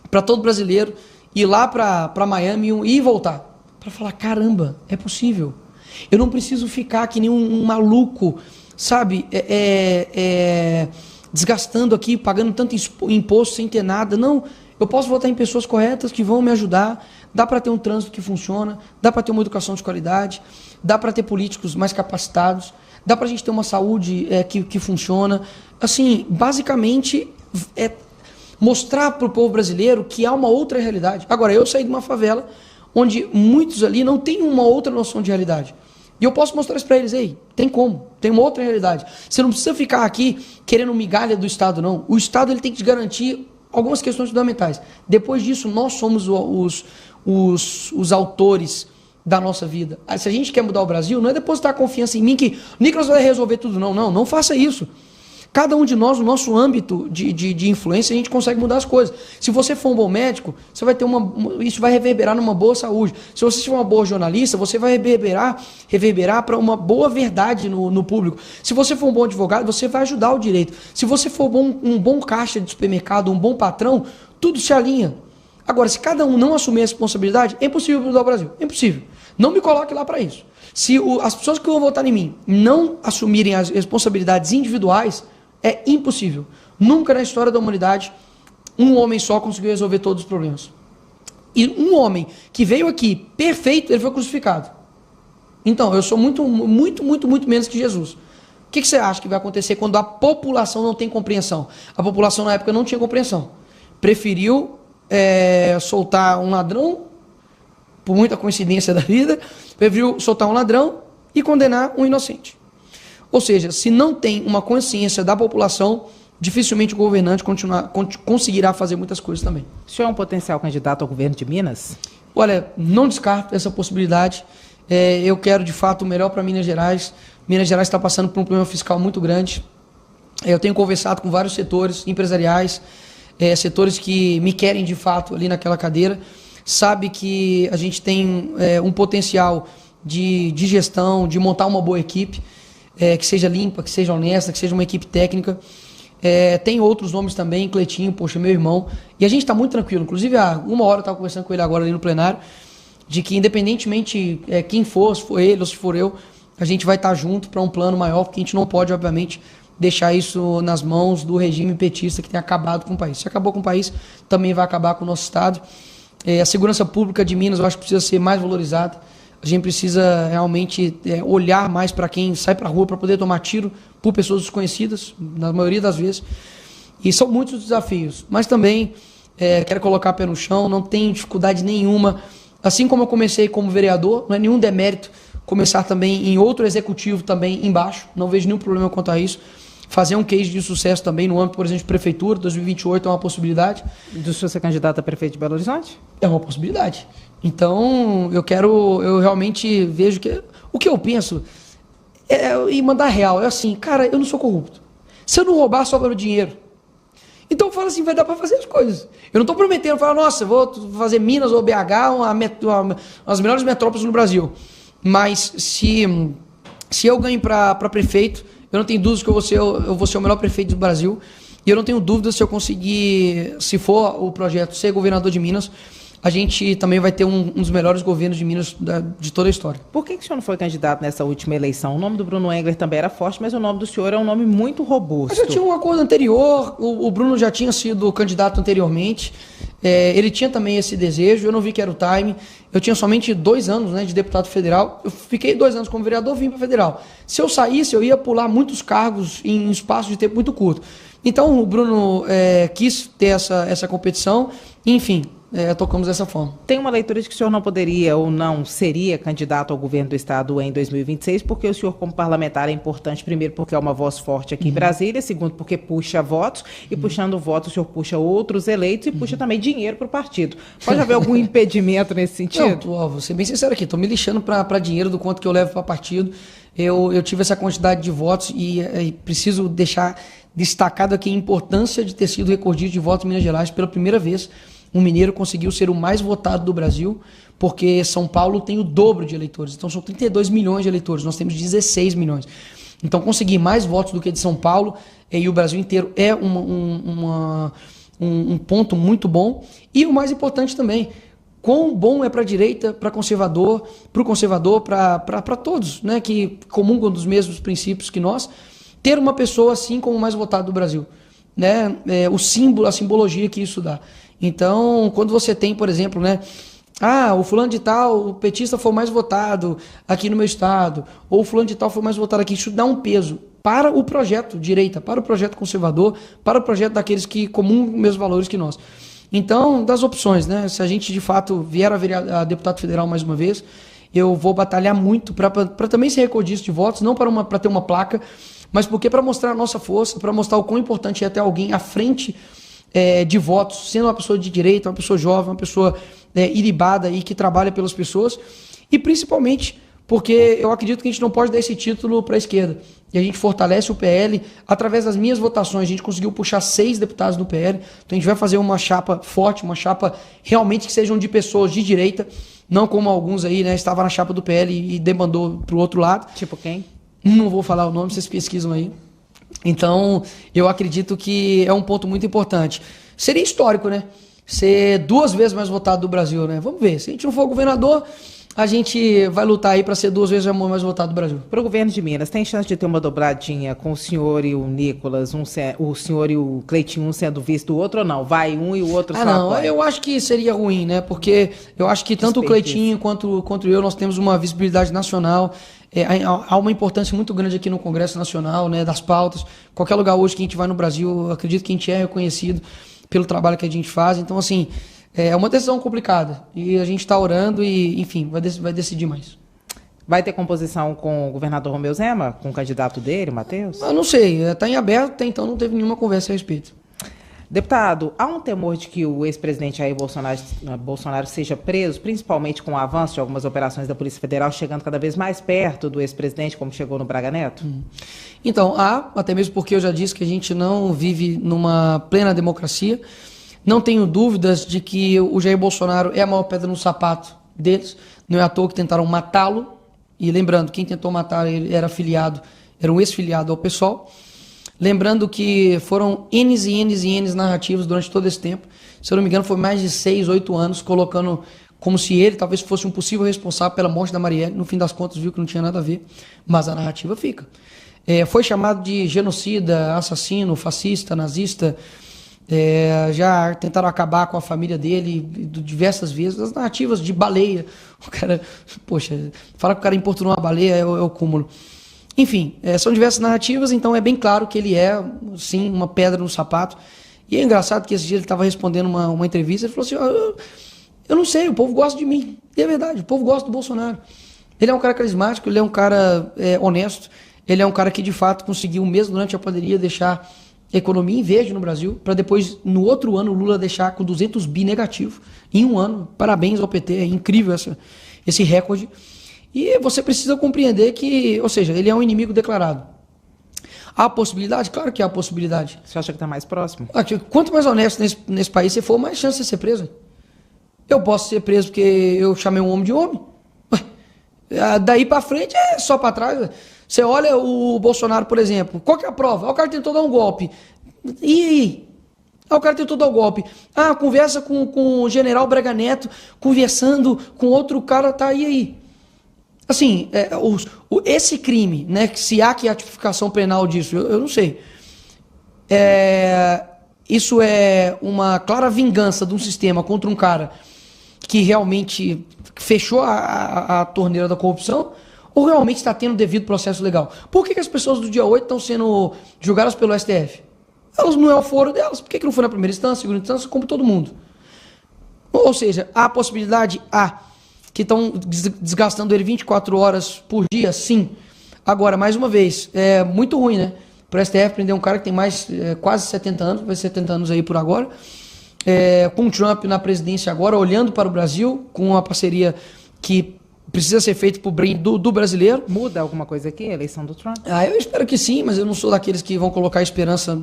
para todo brasileiro, ir lá para Miami e voltar. Para falar, caramba, é possível. Eu não preciso ficar que nem um maluco, sabe? Desgastando aqui, pagando tanto imposto sem ter nada. Não, eu posso votar em pessoas corretas que vão me ajudar. Dá para ter um trânsito que funciona, dá para ter uma educação de qualidade, dá para ter políticos mais capacitados, dá para a gente ter uma saúde que funciona. Assim, basicamente, mostrar para o povo brasileiro que há uma outra realidade. Agora, eu saí de uma favela onde muitos ali não têm uma outra noção de realidade. E eu posso mostrar isso para eles. Ei, tem como, tem uma outra realidade. Você não precisa ficar aqui querendo migalha do Estado, não. O Estado ele tem que te garantir algumas questões fundamentais. Depois disso, nós somos os autores da nossa vida. Se a gente quer mudar o Brasil, não é depositar confiança em mim que o Nicolas vai resolver tudo, não. Não faça isso. Cada um de nós, no nosso âmbito de influência, a gente consegue mudar as coisas. Se você for um bom médico, você vai ter isso vai reverberar numa boa saúde. Se você for uma boa jornalista, você vai reverberar para uma boa verdade no público. Se você for um bom advogado, você vai ajudar o direito. Se você for um bom caixa de supermercado, um bom patrão, tudo se alinha. Agora, se cada um não assumir a responsabilidade, é impossível mudar o Brasil. É impossível. Não me coloque lá para isso. Se as pessoas que vão votar em mim não assumirem as responsabilidades individuais, é impossível. Nunca na história da humanidade um homem só conseguiu resolver todos os problemas. E um homem que veio aqui perfeito, ele foi crucificado. Então, eu sou muito menos que Jesus. O que você acha que vai acontecer quando a população não tem compreensão? A população na época não tinha compreensão. Preferiu soltar um ladrão, por muita coincidência da vida, preferiu soltar um ladrão e condenar um inocente. Ou seja, se não tem uma consciência da população, dificilmente o governante conseguirá fazer muitas coisas também. O senhor é um potencial candidato ao governo de Minas? Olha, não descarto essa possibilidade. Eu quero, de fato, o melhor para Minas Gerais. Minas Gerais está passando por um problema fiscal muito grande. Eu tenho conversado com vários setores empresariais, setores que me querem, de fato, ali naquela cadeira. Sabe que a gente tem um potencial de gestão, de montar uma boa equipe, que seja limpa, que seja honesta, que seja uma equipe técnica. Tem outros nomes também, Cleitinho, poxa, meu irmão. E a gente está muito tranquilo. Inclusive, há uma hora eu estava conversando com ele agora ali no plenário, de que independentemente quem for, se for ele ou se for eu, a gente vai estar junto para um plano maior, porque a gente não pode, obviamente, deixar isso nas mãos do regime petista que tem acabado com o país. Se acabou com o país, também vai acabar com o nosso Estado. A segurança pública de Minas, eu acho que precisa ser mais valorizada. A gente precisa realmente olhar mais para quem sai para a rua para poder tomar tiro por pessoas desconhecidas, na maioria das vezes. E são muitos os desafios. Mas também quero colocar pé no chão, não tenho dificuldade nenhuma. Assim como eu comecei como vereador, não é nenhum demérito começar também em outro executivo também embaixo. Não vejo nenhum problema quanto a isso. Fazer um case de sucesso também no âmbito, por exemplo, de prefeitura, 2028 é uma possibilidade. Do senhor ser candidato a prefeito de Belo Horizonte? É uma possibilidade. Então, eu realmente vejo que... O que eu penso e mandar real, é assim, cara, eu não sou corrupto. Se eu não roubar, sobra o dinheiro. Então eu falo assim, vai dar para fazer as coisas. Eu não estou prometendo, falar, nossa, eu vou fazer Minas ou BH, as melhores metrópoles no Brasil. Mas se eu ganho para prefeito, eu não tenho dúvidas que eu vou ser o melhor prefeito do Brasil. E eu não tenho dúvidas se eu conseguir, se for o projeto ser governador de Minas, a gente também vai ter um dos melhores governos de Minas de toda a história. Por que o senhor não foi candidato nessa última eleição? O nome do Bruno Engler também era forte, mas o nome do senhor é um nome muito robusto. Mas já tinha um acordo anterior, o Bruno já tinha sido candidato anteriormente, ele tinha também esse desejo, eu não vi que era o time. Eu tinha somente 2 anos, né, de deputado federal, eu fiquei 2 anos como vereador, vim para federal. Se eu saísse, eu ia pular muitos cargos em um espaço de tempo muito curto. Então o Bruno quis ter essa competição, enfim, tocamos dessa forma. Tem uma leitura de que o senhor não poderia ou não seria candidato ao governo do Estado em 2026, porque o senhor, como parlamentar, é importante, primeiro, porque é uma voz forte aqui em Brasília, segundo, porque puxa votos, e puxando votos, o senhor puxa outros eleitos e puxa também dinheiro para o partido. Pode haver algum impedimento nesse sentido? Não, vou ser bem sincero aqui, estou me lixando para dinheiro do quanto que eu levo para partido. Eu tive essa quantidade de votos e preciso deixar destacado aqui a importância de ter sido recordista de votos em Minas Gerais. Pela primeira vez, um mineiro conseguiu ser o mais votado do Brasil, porque São Paulo tem o dobro de eleitores. Então são 32 milhões de eleitores, nós temos 16 milhões. Então conseguir mais votos do que de São Paulo e o Brasil inteiro é um ponto muito bom. E o mais importante também, quão bom é para a direita, para o conservador, para todos, né, que comungam dos mesmos princípios que nós, ter uma pessoa assim como o mais votado do Brasil, né? O símbolo, a simbologia que isso dá. Então, quando você tem, por exemplo, né, o fulano de tal, o petista foi o mais votado aqui no meu estado, ou o fulano de tal foi o mais votado aqui, isso dá um peso para o projeto direita, para o projeto conservador, para o projeto daqueles que comungam os mesmos valores que nós. Então, das opções, né? Se a gente de fato vier a deputado federal mais uma vez, eu vou batalhar muito para também ser recordista de votos, não para ter uma placa, mas porque para mostrar a nossa força, para mostrar o quão importante é ter alguém à frente de votos, sendo uma pessoa de direita, uma pessoa jovem, uma pessoa ilibada e que trabalha pelas pessoas, e principalmente porque eu acredito que a gente não pode dar esse título para a esquerda. E a gente fortalece o PL através das minhas votações. A gente conseguiu puxar 6 deputados do PL. Então a gente vai fazer uma chapa forte, uma chapa realmente que sejam de pessoas de direita, não como alguns aí, né, estavam na chapa do PL e demandou para o outro lado. Tipo quem? Não vou falar o nome, vocês pesquisam aí. Então, eu acredito que é um ponto muito importante. Seria histórico, né? Ser 2 vezes mais votado do Brasil, né? Vamos ver. Se a gente não for governador, a gente vai lutar aí para ser 2 vezes mais votado do Brasil. Para o governo de Minas, tem chance de ter uma dobradinha com o senhor e o Nicolas, o senhor e o Cleitinho, um sendo visto, o outro ou não? Vai um e o outro só não, apoia? eu acho que seria ruim, né? Porque eu acho que tanto o Cleitinho quanto eu, nós temos uma visibilidade nacional. Há uma importância muito grande aqui no Congresso Nacional, né, das pautas. Qualquer lugar hoje que a gente vai no Brasil, eu acredito que a gente é reconhecido pelo trabalho que a gente faz. Então, assim, é uma decisão complicada. E a gente está orando e, enfim, vai decidir mais. Vai ter composição com o governador Romeu Zema, com o candidato dele, Matheus? Eu não sei, está em aberto, até então não teve nenhuma conversa a respeito. Deputado, há um temor de que o ex-presidente Jair Bolsonaro seja preso, principalmente com o avanço de algumas operações da Polícia Federal, chegando cada vez mais perto do ex-presidente, como chegou no Braga Neto? Então, até mesmo porque eu já disse que a gente não vive numa plena democracia. Não tenho dúvidas de que o Jair Bolsonaro é a maior pedra no sapato deles. Não é à toa que tentaram matá-lo. E lembrando, quem tentou matar ele era um ex-filiado ao PSOL. Lembrando que foram N's e N's e N's narrativas durante todo esse tempo. Se eu não me engano, foi mais de 6, 8 anos, colocando como se ele talvez fosse um possível responsável pela morte da Marielle. No fim das contas, viu que não tinha nada a ver, mas a narrativa fica. Foi chamado de genocida, assassino, fascista, nazista. Já tentaram acabar com a família dele diversas vezes. As narrativas de baleia. O cara, poxa, falar que o cara importunou uma baleia é o cúmulo. Enfim, são diversas narrativas, então é bem claro que ele é, sim, uma pedra no sapato. E é engraçado que esse dia ele estava respondendo uma entrevista, ele falou assim, eu não sei, o povo gosta de mim. E é verdade, o povo gosta do Bolsonaro. Ele é um cara carismático, ele é um cara honesto, ele é um cara que de fato conseguiu, mesmo durante a pandemia, deixar a economia em verde no Brasil, para depois, no outro ano, o Lula deixar com 200 bi negativo, em um ano. Parabéns ao PT, é incrível esse recorde. E você precisa compreender que, ou seja, ele é um inimigo declarado. Há possibilidade? Claro que há possibilidade. Você acha que está mais próximo? Quanto mais honesto nesse país você for, mais chance de ser preso. Eu posso ser preso porque eu chamei um homem de homem. Daí para frente é só para trás. Você olha o Bolsonaro, por exemplo. Qual que é a prova? O cara tentou dar um golpe. E aí? O cara tentou dar um golpe. Conversa com o general Braga Neto, conversando com outro cara, tá aí. Assim, esse crime, né, que se há que a tipificação penal disso, eu não sei. Isso é uma clara vingança de um sistema contra um cara que realmente fechou a torneira da corrupção, ou realmente está tendo devido processo legal? Por que as pessoas do dia 8 estão sendo julgadas pelo STF? Elas não é o foro delas. Por que não foi na primeira instância, segunda instância, como todo mundo? Ou seja, há a possibilidade, que estão desgastando ele 24 horas por dia, sim. Agora, mais uma vez, é muito ruim, né? Para o STF prender um cara que tem quase 70 anos, vai ser 70 anos aí por agora, com o Trump na presidência agora, olhando para o Brasil, com uma parceria que precisa ser feita para o bem do brasileiro. Muda alguma coisa aqui, a eleição do Trump? Eu espero que sim, mas eu não sou daqueles que vão colocar esperança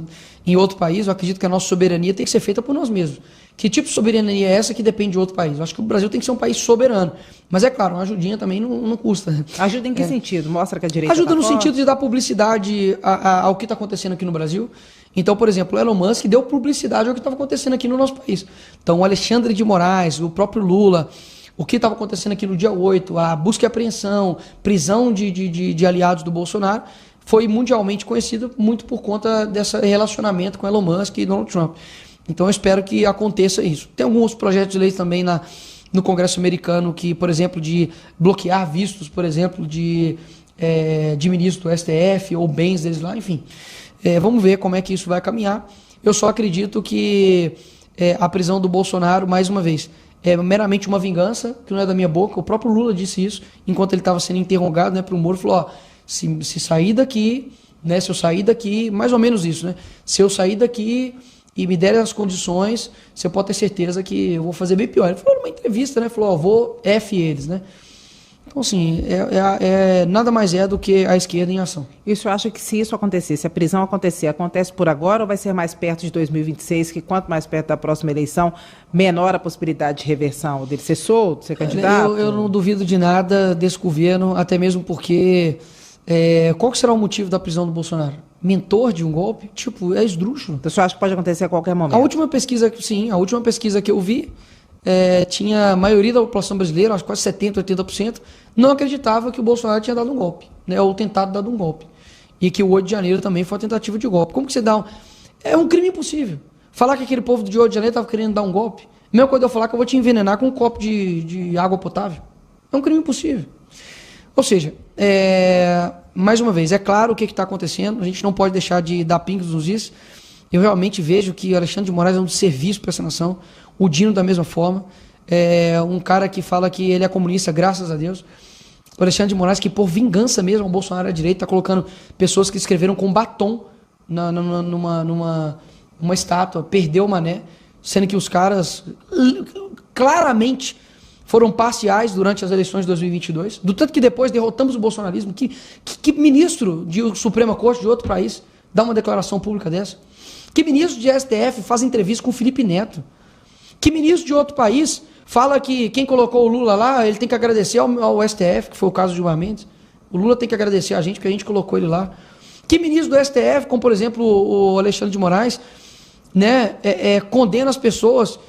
em outro país. Eu acredito que a nossa soberania tem que ser feita por nós mesmos. Que tipo de soberania é essa que depende de outro país? Eu acho que o Brasil tem que ser um país soberano. Mas é claro, uma ajudinha também não custa. Né? Ajuda em que sentido? Mostra que a direita ajuda tá no forte? sentido de dar publicidade ao que está acontecendo aqui no Brasil. Então, por exemplo, o Elon Musk deu publicidade ao que estava acontecendo aqui no nosso país. Então, o Alexandre de Moraes, o próprio Lula, o que estava acontecendo aqui no dia 8, a busca e apreensão, prisão de aliados do Bolsonaro, foi mundialmente conhecido muito por conta desse relacionamento com Elon Musk e Donald Trump. Então eu espero que aconteça isso. Tem alguns projetos de lei também no Congresso americano que, por exemplo, de bloquear vistos, por exemplo, de ministro do STF ou bens deles lá, enfim. Vamos ver como é que isso vai caminhar. Eu só acredito que a prisão do Bolsonaro, mais uma vez, é meramente uma vingança, que não é da minha boca. O próprio Lula disse isso, enquanto ele estava sendo interrogado, né, para o Moro, falou, se sair daqui, né, se eu sair daqui, mais ou menos isso, né, se eu sair daqui e me derem as condições, você pode ter certeza que eu vou fazer bem pior. Ele falou numa entrevista, né, falou, vou F eles, né. Então, assim, nada mais do que a esquerda em ação. E o senhor acha que se isso acontecer, se a prisão acontecer, acontece por agora ou vai ser mais perto de 2026, que quanto mais perto da próxima eleição, menor a possibilidade de reversão, dele ser solto, ser candidato? Eu não duvido de nada desse governo, até mesmo porque qual que será o motivo da prisão do Bolsonaro? Mentor de um golpe? Tipo, é esdrúxulo. Então, o senhor acha que pode acontecer a qualquer momento? A última pesquisa que eu vi, tinha a maioria da população brasileira, acho que quase 70%, 80%, não acreditava que o Bolsonaro tinha dado um golpe, né, ou tentado dar um golpe. E que o 8 de janeiro também foi uma tentativa de golpe. Como que você dá É um crime impossível. Falar que aquele povo de 8 de janeiro estava querendo dar um golpe, a mesma coisa de eu falar que eu vou te envenenar com um copo de água potável. É um crime impossível. Ou seja, mais uma vez, é claro o que está acontecendo, a gente não pode deixar de dar pingos nos is. Eu realmente vejo que o Alexandre de Moraes é um desserviço para essa nação, o Dino da mesma forma, um cara que fala que ele é comunista, graças a Deus. O Alexandre de Moraes, que por vingança mesmo, o Bolsonaro à direita, está colocando pessoas que escreveram com batom numa estátua, perdeu o mané, sendo que os caras claramente foram parciais durante as eleições de 2022, do tanto que depois derrotamos o bolsonarismo. Que ministro de Suprema Corte de outro país dá uma declaração pública dessa? Que ministro de STF faz entrevista com o Felipe Neto? Que ministro de outro país fala que quem colocou o Lula lá, ele tem que agradecer ao STF, que foi o caso de Gilmar Mendes. O Lula tem que agradecer a gente, porque a gente colocou ele lá. Que ministro do STF, como por exemplo o Alexandre de Moraes, né, condena as pessoas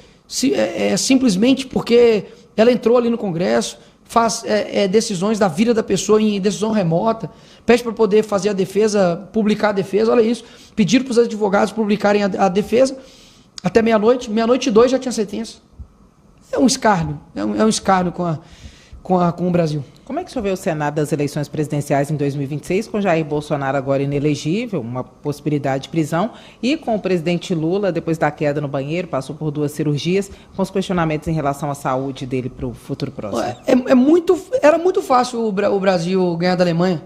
simplesmente porque ela entrou ali no Congresso, faz decisões da vida da pessoa em decisão remota, pede para poder fazer a defesa, publicar a defesa, olha isso, pediram para os advogados publicarem a defesa até meia-noite, meia-noite e 2 já tinha sentença. É um escárnio, é um escárnio com o Brasil. Como é que o senhor vê o cenário das eleições presidenciais em 2026, com Jair Bolsonaro agora inelegível, uma possibilidade de prisão, e com o presidente Lula, depois da queda no banheiro, passou por 2 cirurgias, com os questionamentos em relação à saúde dele para o futuro próximo? Era muito fácil o Brasil ganhar da Alemanha.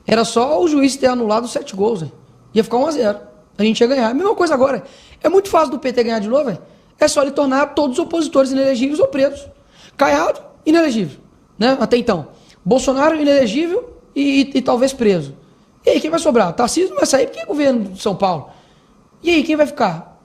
Era só o juiz ter anulado 7 gols. Véio. Ia ficar 1-0. A gente ia ganhar. A mesma coisa agora. É muito fácil do PT ganhar de novo. Véio. É só ele tornar todos os opositores inelegíveis ou presos. Caiado, inelegível. Né? Até então. Bolsonaro, inelegível e talvez preso. E aí, quem vai sobrar? Tarcísio não vai sair porque é governo de São Paulo. E aí, quem vai ficar?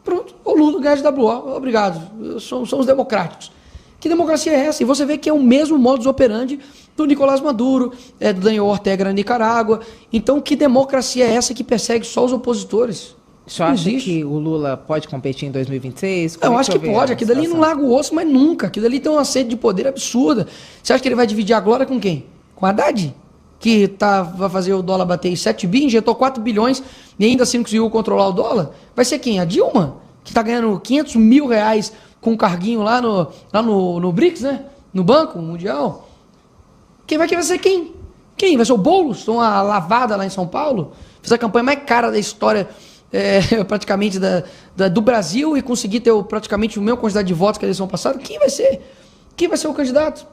Pronto, o Lula ganha de WO. Obrigado. Somos democráticos. Que democracia é essa? E você vê que é o mesmo modus operandi do Nicolás Maduro, do Daniel Ortega na Nicarágua. Então, que democracia é essa que persegue só os opositores? O senhor acha que o Lula pode competir em 2026? Eu acho que pode. Aquilo dali não larga o osso, mas nunca. Aquilo dali tem uma sede de poder absurda. Você acha que ele vai dividir a glória com quem? Com a Haddad? Que vai fazer o dólar bater em 7 bi, injetou 4 bilhões e ainda assim conseguiu controlar o dólar? Vai ser quem? A Dilma? Que está ganhando 500 mil reais com um carguinho lá no BRICS, né? No Banco Mundial. Quem vai ser quem? Quem? Vai ser o Boulos? Uma lavada lá em São Paulo? Fez a campanha mais cara da história praticamente do Brasil e conseguir ter praticamente a mesma quantidade de votos que a eleição passada, quem vai ser o candidato?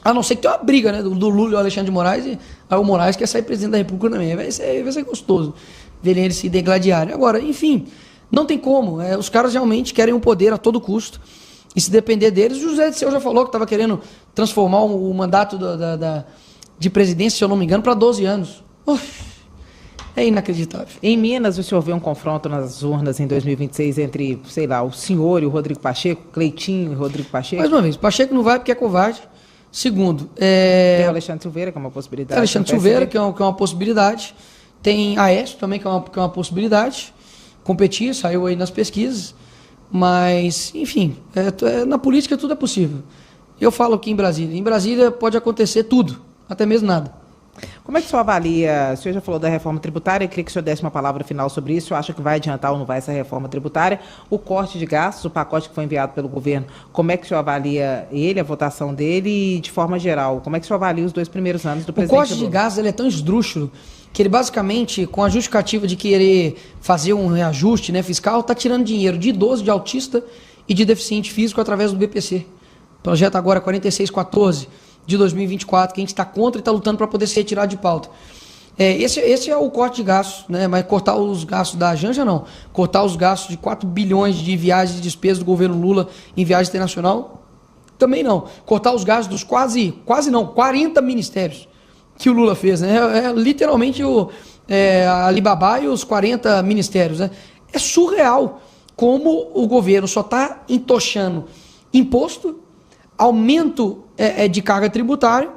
A não ser que tenha uma briga, né, do Lula e o Alexandre de Moraes, e aí o Moraes quer sair presidente da República também. Vai ser gostoso ver eles se degladiarem. Agora, enfim, não tem como. Os caras realmente querem o poder a todo custo. E se depender deles, o José Dirceu já falou que estava querendo transformar o mandato de presidência, se eu não me engano, para 12 anos. É inacreditável. Em Minas, o senhor vê um confronto nas urnas em 2026 entre, sei lá, o senhor e o Rodrigo Pacheco, Cleitinho e Rodrigo Pacheco? Mais uma vez, Pacheco não vai porque é covarde. Segundo, tem o Alexandre Silveira, que é uma possibilidade. Alexandre Silveira, que é uma possibilidade. Tem Aécio também, que é uma possibilidade. Competir, saiu aí nas pesquisas. Mas, enfim, na política tudo é possível. Eu falo aqui em Brasília. Em Brasília pode acontecer tudo, até mesmo nada. Como é que o senhor avalia? O senhor já falou da reforma tributária, eu queria que o senhor desse uma palavra final sobre isso. O senhor acha que vai adiantar ou não vai essa reforma tributária? O corte de gastos, o pacote que foi enviado pelo governo, como é que o senhor avalia ele, a votação dele e, de forma geral, como é que o senhor avalia os 2 primeiros anos do presidente Lula? O corte de gastos ele é tão esdrúxulo que ele basicamente, com a justificativa de querer fazer um reajuste, né, fiscal, está tirando dinheiro de idoso, de autista e de deficiente físico através do BPC. Projeto agora 4614 de 2024, que a gente está contra e está lutando para poder ser retirado de pauta. Esse é o corte de gastos, né? Mas cortar os gastos da Janja, não. Cortar os gastos de 4 bilhões de viagens e despesas do governo Lula em viagem internacional, também não. Cortar os gastos dos quase não, 40 ministérios que o Lula fez, né? Literalmente a Alibaba e os 40 ministérios, né? É surreal como o governo só está entochando imposto, aumento de carga tributária,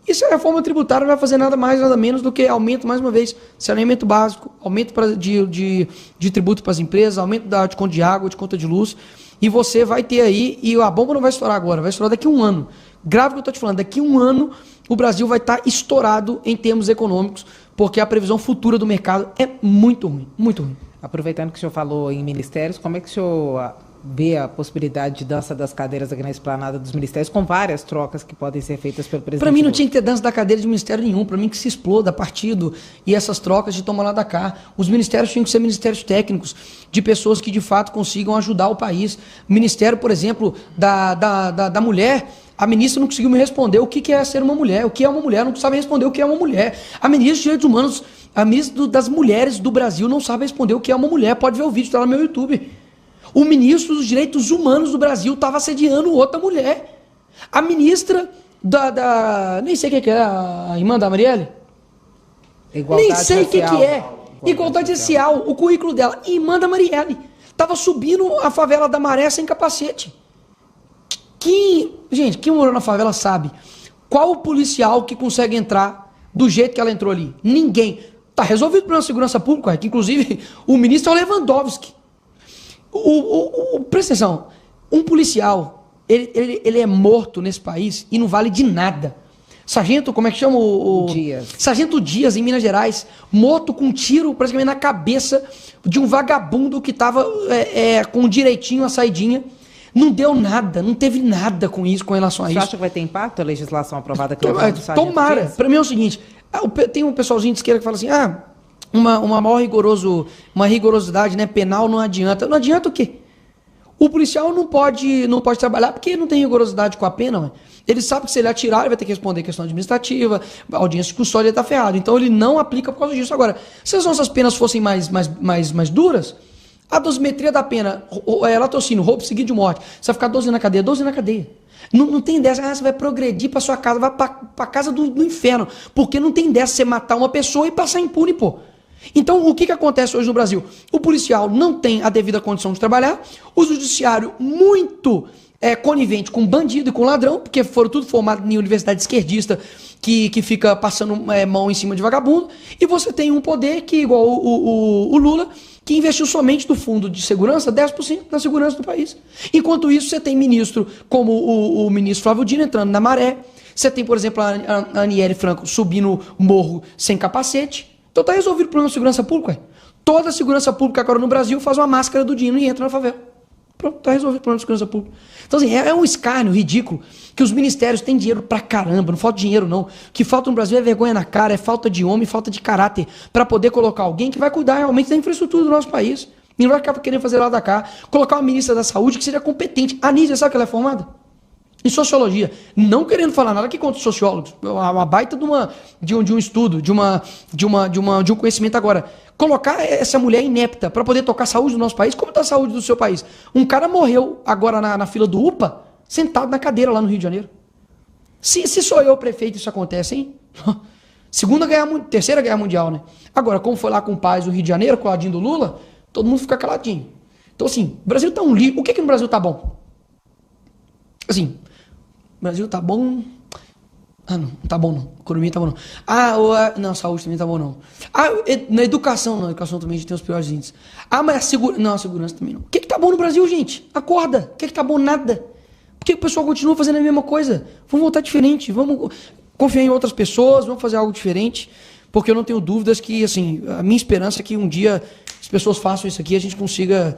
e se a reforma tributária não vai fazer nada mais, nada menos do que aumento, mais uma vez, saneamento básico, aumento de tributo para as empresas, aumento de conta de água, de conta de luz, e você vai ter aí, e a bomba não vai estourar agora, vai estourar daqui a um ano. Grave o que eu estou te falando, daqui a um ano o Brasil vai estar estourado em termos econômicos, porque a previsão futura do mercado é muito ruim, muito ruim. Aproveitando que o senhor falou em ministérios, como é que o senhor vê a possibilidade de dança das cadeiras aqui na esplanada dos ministérios, com várias trocas que podem ser feitas pelo presidente? Para mim não tinha que ter dança da cadeira de ministério nenhum, para mim que se exploda partido e essas trocas de tomar lá da cá. Os ministérios tinham que ser ministérios técnicos, de pessoas que de fato consigam ajudar o país. O ministério, por exemplo, da mulher, a ministra não conseguiu me responder o que é ser uma mulher, o que é uma mulher, não sabe responder o que é uma mulher. A ministra dos Direitos Humanos, a ministra das Mulheres do Brasil não sabe responder o que é uma mulher, pode ver o vídeo, está lá no meu YouTube. O ministro dos Direitos Humanos do Brasil estava assediando outra mulher. A ministra nem sei o que é, a irmã da Marielle? Igualdade nem sei o que é. Igualdade social, o currículo dela. Irmã da Marielle. Estava subindo a favela da Maré sem capacete. Gente, quem morou na favela sabe. Qual o policial que consegue entrar do jeito que ela entrou ali? Ninguém. Tá resolvido o problema da segurança pública, que inclusive o ministro é o Lewandowski. Presta atenção, um policial, ele é morto nesse país e não vale de nada. Sargento, como é que chama Dias. Sargento Dias, em Minas Gerais, morto com um tiro praticamente na cabeça de um vagabundo que estava com direitinho a saidinha. Não deu nada, não teve nada com isso, com relação a isso. Você acha que vai ter impacto a legislação aprovada aqui no Tomara. Para mim é o seguinte, tem um pessoalzinho de esquerda que fala assim, uma rigorosidade, né, penal não adianta. Não adianta o quê? O policial não pode trabalhar porque não tem rigorosidade com a pena. Mano. Ele sabe que se ele atirar, ele vai ter que responder questão administrativa, audiência de custódia, ele está ferrado. Então ele não aplica por causa disso. Agora, se as nossas penas fossem mais duras, a dosimetria da pena, latrocínio, roubo seguido de morte, você vai ficar 12 na cadeia, 12 na cadeia. Não tem dessa, você vai progredir para sua casa, vai para casa do inferno. Porque não tem dessa você matar uma pessoa e passar impune, pô. Então, o que acontece hoje no Brasil? O policial não tem a devida condição de trabalhar, o judiciário muito conivente com bandido e com ladrão, porque foram tudo formados em universidade esquerdista que fica passando mão em cima de vagabundo, e você tem um poder que, igual o Lula, que investiu somente do fundo de segurança 10% na segurança do país. Enquanto isso, você tem ministro como o ministro Flávio Dino entrando na maré, você tem, por exemplo, a Aniele Franco subindo morro sem capacete. Então tá resolvido o problema da segurança pública. Toda a segurança pública agora no Brasil faz uma máscara do Dino e entra na favela. Pronto, tá resolvido o problema de segurança pública. Então, assim, é um escárnio ridículo que os ministérios têm dinheiro pra caramba, não falta dinheiro não. O que falta no Brasil é vergonha na cara, é falta de homem, falta de caráter para poder colocar alguém que vai cuidar realmente da infraestrutura do nosso país. E não vai ficar querendo fazer lá da cá. Colocar uma ministra da saúde que seja competente. A Nízia, sabe que ela é formada? Em sociologia. Não querendo falar nada que contra os sociólogos. Uma baita de um estudo, de um conhecimento agora. Colocar essa mulher inepta para poder tocar a saúde do nosso país. Como está a saúde do seu país? Um cara morreu agora na fila do UPA, sentado na cadeira lá no Rio de Janeiro. Se sou eu prefeito, isso acontece, hein? Terceira guerra mundial, né? Agora, como foi lá com o Paz do Rio de Janeiro, com o ladinho do Lula, todo mundo fica caladinho. Então, assim, o Brasil tá um lixo. O que no Brasil tá bom? Assim, o Brasil tá bom. Não tá bom não. A economia tá bom não. Não, a saúde também tá bom não. Na educação também a gente tem os piores índices. Mas a segurança também não. O que tá bom no Brasil, gente? Acorda. O que tá bom? Nada. Por que o pessoal continua fazendo a mesma coisa? Vamos voltar diferente, vamos confiar em outras pessoas, vamos fazer algo diferente, porque eu não tenho dúvidas que, assim, a minha esperança é que um dia as pessoas façam isso aqui e a gente consiga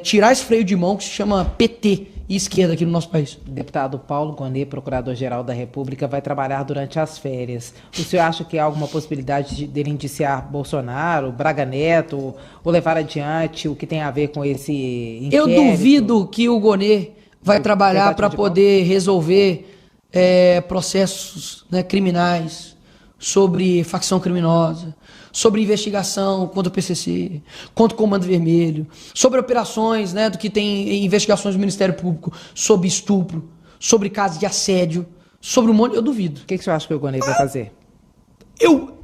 tirar esse freio de mão que se chama PT e esquerda aqui no nosso país. O deputado Paulo Gonet, procurador-geral da República, vai trabalhar durante as férias. O senhor acha que há alguma possibilidade dele indiciar Bolsonaro, Braga Neto, ou levar adiante o que tem a ver com esse inquérito? Eu duvido que o Gonet vai trabalhar para poder resolver processos, né, criminais, sobre facção criminosa, sobre investigação contra o PCC, contra o Comando Vermelho, sobre operações, né, do que tem investigações do Ministério Público, sobre estupro, sobre casos de assédio, sobre um monte. Eu duvido. O que o senhor acha que o Gonet vai fazer? Eu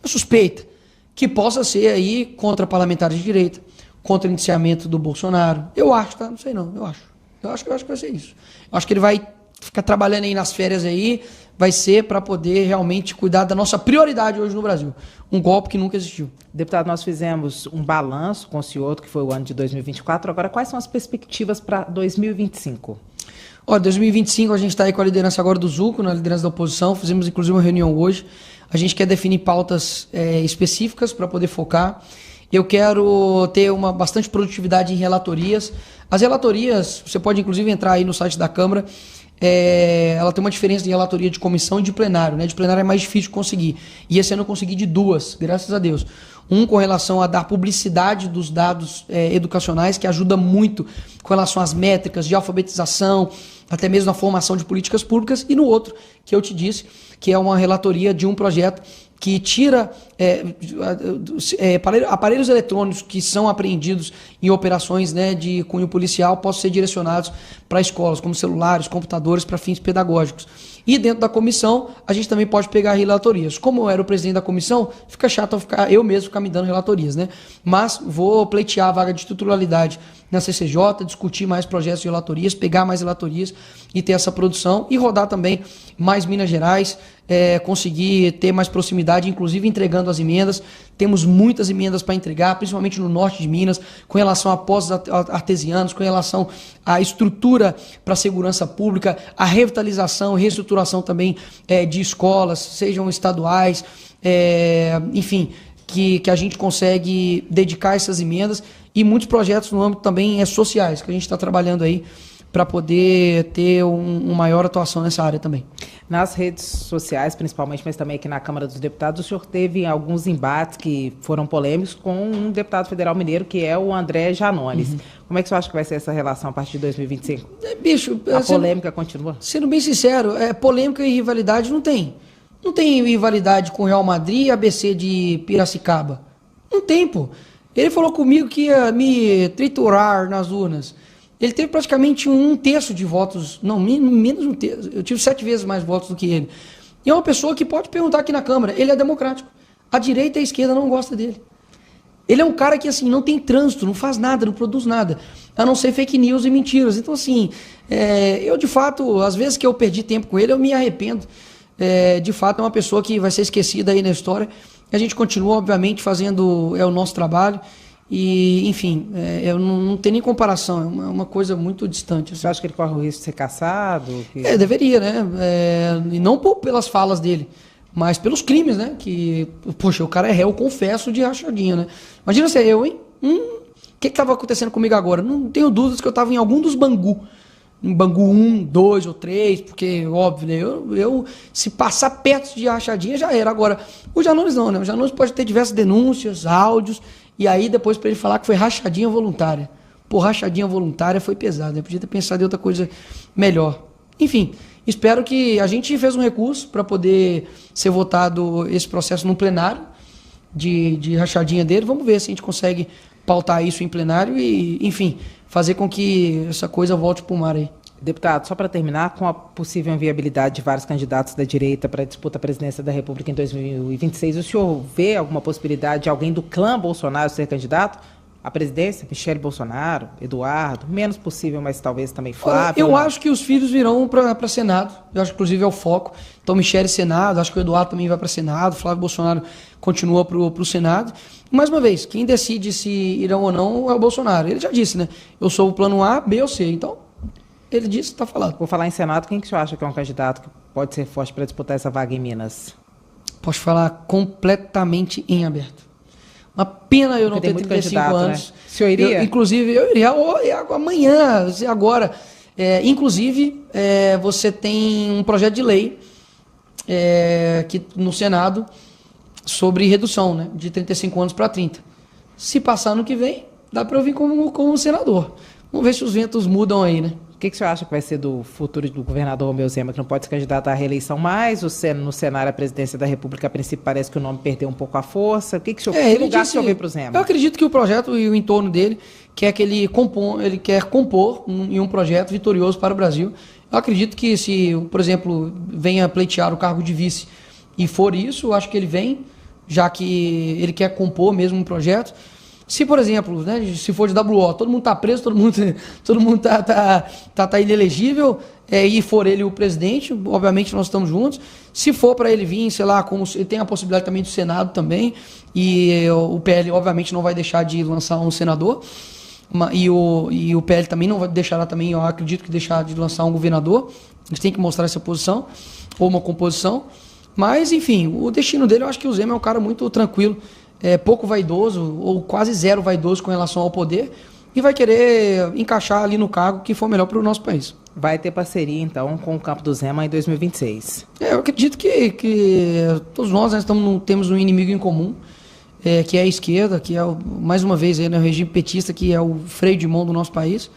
suspeito que possa ser aí contra parlamentares de direita, contra o indiciamento do Bolsonaro. Eu acho, tá? Não sei não, eu acho. Eu acho que vai ser isso. Eu acho que ele vai ficar trabalhando aí nas férias aí, vai ser para poder realmente cuidar da nossa prioridade hoje no Brasil. Um golpe que nunca existiu. Deputado, nós fizemos um balanço com o senhor, que foi o ano de 2024. Agora, quais são as perspectivas para 2025? 2025 a gente está aí com a liderança agora do Zuco, na liderança da oposição. Fizemos inclusive uma reunião hoje. A gente quer definir pautas específicas para poder focar. Eu quero ter bastante produtividade em relatorias. As relatorias, você pode inclusive entrar aí no site da Câmara, ela tem uma diferença de relatoria de comissão e de plenário, né? De plenário é mais difícil de conseguir. E esse ano eu consegui de 2, graças a Deus. Um com relação a dar publicidade dos dados educacionais, que ajuda muito com relação às métricas de alfabetização, até mesmo na formação de políticas públicas. E no outro, que eu te disse, que é uma relatoria de um projeto que tira aparelhos eletrônicos que são apreendidos em operações, né, de cunho policial possam ser direcionados para escolas, como celulares, computadores, para fins pedagógicos. E dentro da comissão, a gente também pode pegar relatorias. Como eu era o presidente da comissão, fica chato eu mesmo ficar me dando relatorias, né? Mas vou pleitear a vaga de titularidade na CCJ, discutir mais projetos de relatorias, pegar mais relatorias e ter essa produção e rodar também mais Minas Gerais, conseguir ter mais proximidade, inclusive entregando as emendas. Temos muitas emendas para entregar, principalmente no norte de Minas, com relação a postos artesianos, com relação à estrutura para a segurança pública, a revitalização e reestruturação também de escolas, sejam estaduais, enfim, que a gente consegue dedicar essas emendas e muitos projetos no âmbito também sociais, que a gente está trabalhando aí para poder ter uma maior atuação nessa área também. Nas redes sociais, principalmente, mas também aqui na Câmara dos Deputados, o senhor teve alguns embates que foram polêmicos com um deputado federal mineiro, que é o André Janones. Uhum. Como é que o senhor acha que vai ser essa relação a partir de 2025? Bicho, a polêmica continua? Sendo bem sincero, polêmica e rivalidade não tem. Não tem rivalidade com o Real Madrid e ABC de Piracicaba. Não tem, pô. Ele falou comigo que ia me triturar nas urnas. Ele teve praticamente 1/3 de votos, não, menos 1/3. Eu tive 7 vezes mais votos do que ele. E é uma pessoa que pode perguntar aqui na Câmara, ele é democrático. A direita e a esquerda não gostam dele. Ele é um cara que, assim, não tem trânsito, não faz nada, não produz nada, a não ser fake news e mentiras. Então, assim, eu, de fato, às vezes que eu perdi tempo com ele, eu me arrependo. De fato, é uma pessoa que vai ser esquecida aí na história. A gente continua, obviamente, fazendo o nosso trabalho. E, enfim, eu não tem nem comparação, é uma coisa muito distante. Assim. Você acha que ele corre o risco de ser cassado? Deveria, né? E não pelas falas dele, mas pelos crimes, né? Que, poxa, o cara é réu, confesso, de rachadinha, né? Imagina ser eu, hein? que estava acontecendo comigo agora? Não tenho dúvidas que eu estava em algum dos Bangu. Em Bangu 1, 2 ou 3, porque, óbvio, né? Eu se passar perto de rachadinha, já era. Agora, o Janones não, né? O Janones pode ter diversas denúncias, áudios, e aí depois para ele falar que foi rachadinha voluntária. Pô, rachadinha voluntária foi pesado, né? Podia ter pensado em outra coisa melhor. Enfim, espero que... A gente fez um recurso para poder ser votado esse processo no plenário de rachadinha dele. Vamos ver se a gente consegue pautar isso em plenário e, enfim, fazer com que essa coisa volte para o mar aí. Deputado, só para terminar, com a possível inviabilidade de vários candidatos da direita para a disputa à presidência da República em 2026, o senhor vê alguma possibilidade de alguém do clã Bolsonaro ser candidato à presidência? Michele Bolsonaro, Eduardo, menos possível, mas talvez também Flávio? Eu acho que os filhos virão para Senado, eu acho que inclusive é o foco. Então, Michele Senado, acho que o Eduardo também vai para Senado, Flávio Bolsonaro continua para o Senado. Mais uma vez, quem decide se irão ou não é o Bolsonaro. Ele já disse, né? Eu sou o plano A, B ou C. Então, ele disse, está falado. Vou falar em Senado, quem que o senhor acha que é um candidato que pode ser forte para disputar essa vaga em Minas? Posso falar completamente em aberto. Uma pena eu não ter 35 anos. Né? O senhor iria? Inclusive, eu iria amanhã, agora. Inclusive, você tem um projeto de lei que, no Senado sobre redução, né, de 35 anos para 30. Se passar ano que vem, dá para eu vir como senador. Vamos ver se os ventos mudam aí, né? O que o senhor acha que vai ser do futuro do governador Romeu Zema, que não pode se candidatar à reeleição mais? No cenário a presidência da República, a princípio, parece que o nome perdeu um pouco a força. Que o senhor, que lugar o senhor vê para o Zema? Eu acredito que o projeto e o entorno dele quer que ele quer compor em um projeto vitorioso para o Brasil. Eu acredito que se, por exemplo, venha pleitear o cargo de vice e for isso, eu acho que ele vem, já que ele quer compor mesmo um projeto. Se, por exemplo, né, se for de WO, todo mundo está preso, todo mundo tá inelegível, e for ele o presidente, obviamente nós estamos juntos. Se for para ele vir, sei lá, como tem a possibilidade também do Senado também, e o PL obviamente não vai deixar de lançar um senador, e o PL também não vai deixar também, eu acredito que deixar de lançar um governador. Eles têm que mostrar essa posição, ou uma composição. Mas, enfim, o destino dele, eu acho que o Zema é um cara muito tranquilo, pouco vaidoso, ou quase zero vaidoso com relação ao poder, e vai querer encaixar ali no cargo que for melhor para o nosso país. Vai ter parceria, então, com o campo do Zema em 2026? Eu acredito que todos nós, né, temos um inimigo em comum, que é a esquerda, que é, mais uma vez, o regime petista, que é o freio de mão do nosso país.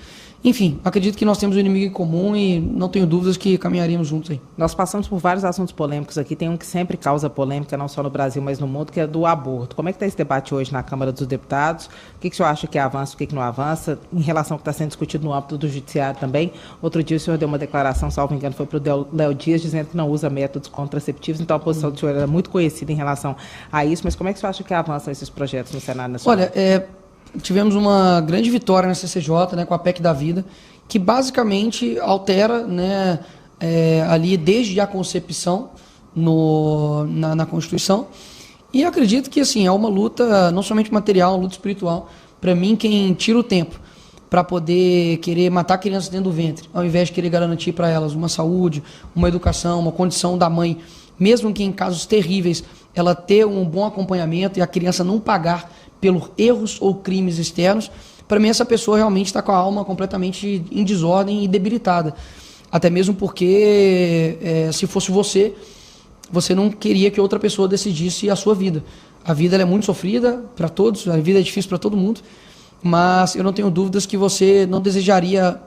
Enfim, acredito que nós temos um inimigo em comum e não tenho dúvidas que caminharíamos juntos aí. Nós passamos por vários assuntos polêmicos aqui. Tem um que sempre causa polêmica, não só no Brasil, mas no mundo, que é do aborto. Como é que está esse debate hoje na Câmara dos Deputados? O que o senhor acha que avança, o que não avança? Em relação ao que está sendo discutido no âmbito do judiciário também. Outro dia o senhor deu uma declaração, salvo engano, foi para o Léo Dias, dizendo que não usa métodos contraceptivos. Então a posição do senhor era muito conhecida em relação a isso. Mas como é que o senhor acha que avançam esses projetos no Senado Nacional? Olha, tivemos uma grande vitória na CCJ, né, com a PEC da Vida, que basicamente altera, né, ali desde a concepção na Constituição. E acredito que assim, é uma luta não somente material, uma luta espiritual. Para mim, quem tira o tempo para poder querer matar crianças dentro do ventre, ao invés de querer garantir para elas uma saúde, uma educação, uma condição da mãe, mesmo que em casos terríveis, ela ter um bom acompanhamento e a criança não pagar pelos erros ou crimes externos, para mim essa pessoa realmente está com a alma completamente em desordem e debilitada. Até mesmo porque se fosse você não queria que outra pessoa decidisse a sua vida. A vida ela é muito sofrida para todos, a vida é difícil para todo mundo, mas eu não tenho dúvidas que você não desejaria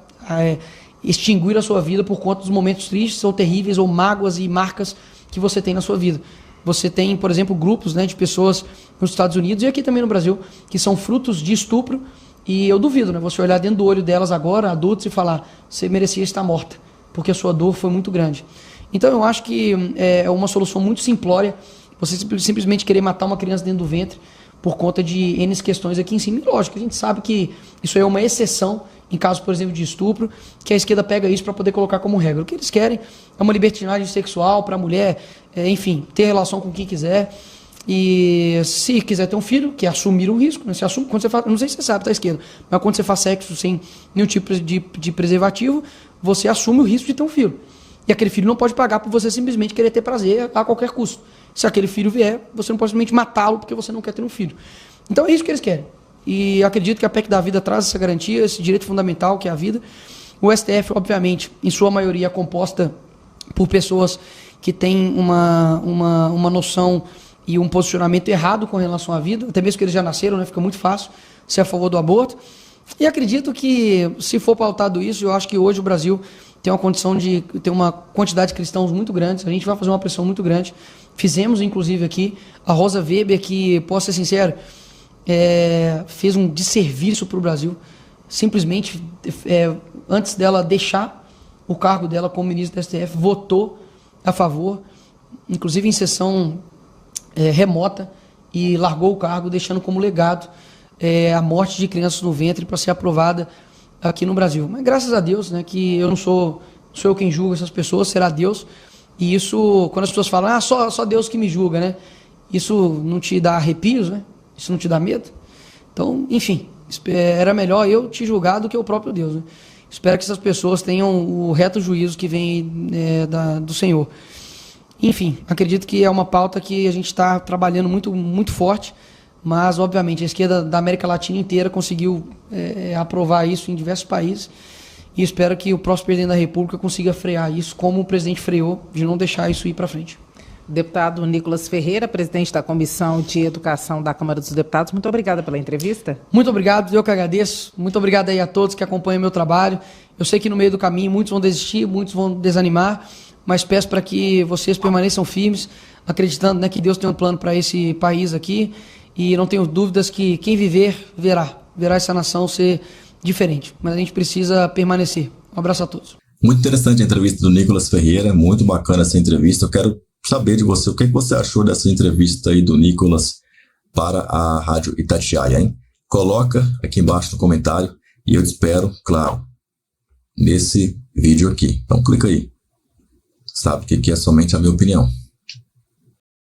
extinguir a sua vida por conta dos momentos tristes ou terríveis ou mágoas e marcas que você tem na sua vida. Você tem, por exemplo, grupos, né, de pessoas nos Estados Unidos e aqui também no Brasil que são frutos de estupro, e eu duvido, né, você olhar dentro do olho delas agora, adultos, e falar, você merecia estar morta, porque a sua dor foi muito grande. Então eu acho que é uma solução muito simplória você simplesmente querer matar uma criança dentro do ventre por conta de N questões aqui em cima. E lógico, a gente sabe que isso é uma exceção em caso, por exemplo, de estupro, que a esquerda pega isso para poder colocar como regra. O que eles querem é uma libertinagem sexual para a mulher, enfim, ter relação com quem quiser. E se quiser ter um filho, que é assumir o risco, né? Você assume, quando você faz, não sei se você sabe, tá, esquerda, mas quando você faz sexo sem nenhum tipo de preservativo, você assume o risco de ter um filho. E aquele filho não pode pagar por você simplesmente querer ter prazer a qualquer custo. Se aquele filho vier, você não pode simplesmente matá-lo porque você não quer ter um filho. Então é isso que eles querem. e acredito que a PEC da vida traz essa garantia, esse direito fundamental que é a vida. O STF, obviamente, em sua maioria é composta por pessoas que têm uma noção e um posicionamento errado com relação à vida, até mesmo que eles já nasceram, né? Fica muito fácil ser a favor do aborto. E acredito que, se for pautado isso, eu acho que hoje o Brasil tem uma condição de ter uma quantidade de cristãos muito grande. A gente vai fazer uma pressão muito grande. Fizemos, inclusive, aqui a Rosa Weber, que, posso ser sincero, fez um desserviço para o Brasil. Simplesmente, antes dela deixar o cargo dela como ministra do STF, votou a favor, inclusive em sessão remota, e largou o cargo, deixando como legado a morte de crianças no ventre para ser aprovada aqui no Brasil. Mas graças a Deus, né, que eu não sou eu quem julga essas pessoas, será Deus. E isso, quando as pessoas falam, só Deus que me julga, né? Isso não te dá arrepios, né? Isso não te dá medo? Então, enfim, era melhor eu te julgar do que o próprio Deus, né? Espero que essas pessoas tenham o reto juízo que vem do Senhor. Enfim, acredito que é uma pauta que a gente está trabalhando muito, muito forte, mas, obviamente, a esquerda da América Latina inteira conseguiu aprovar isso em diversos países, e espero que o próximo presidente da República consiga frear isso, como o presidente freou, de não deixar isso ir para frente. Deputado Nicolas Ferreira, presidente da Comissão de Educação da Câmara dos Deputados, muito obrigada pela entrevista. Muito obrigado, eu que agradeço. Muito obrigado aí a todos que acompanham meu trabalho. Eu sei que no meio do caminho muitos vão desistir, muitos vão desanimar, mas peço para que vocês permaneçam firmes, acreditando, né, que Deus tem um plano para esse país aqui, e não tenho dúvidas que quem viver, verá essa nação ser diferente. Mas a gente precisa permanecer. Um abraço a todos. Muito interessante a entrevista do Nicolas Ferreira, muito bacana essa entrevista. Eu quero saber de você, o que você achou dessa entrevista aí do Nicolas para a Rádio Itatiaia, hein? Coloca aqui embaixo no comentário e eu te espero, claro, nesse vídeo aqui. Então clica aí. Sabe que é somente a minha opinião.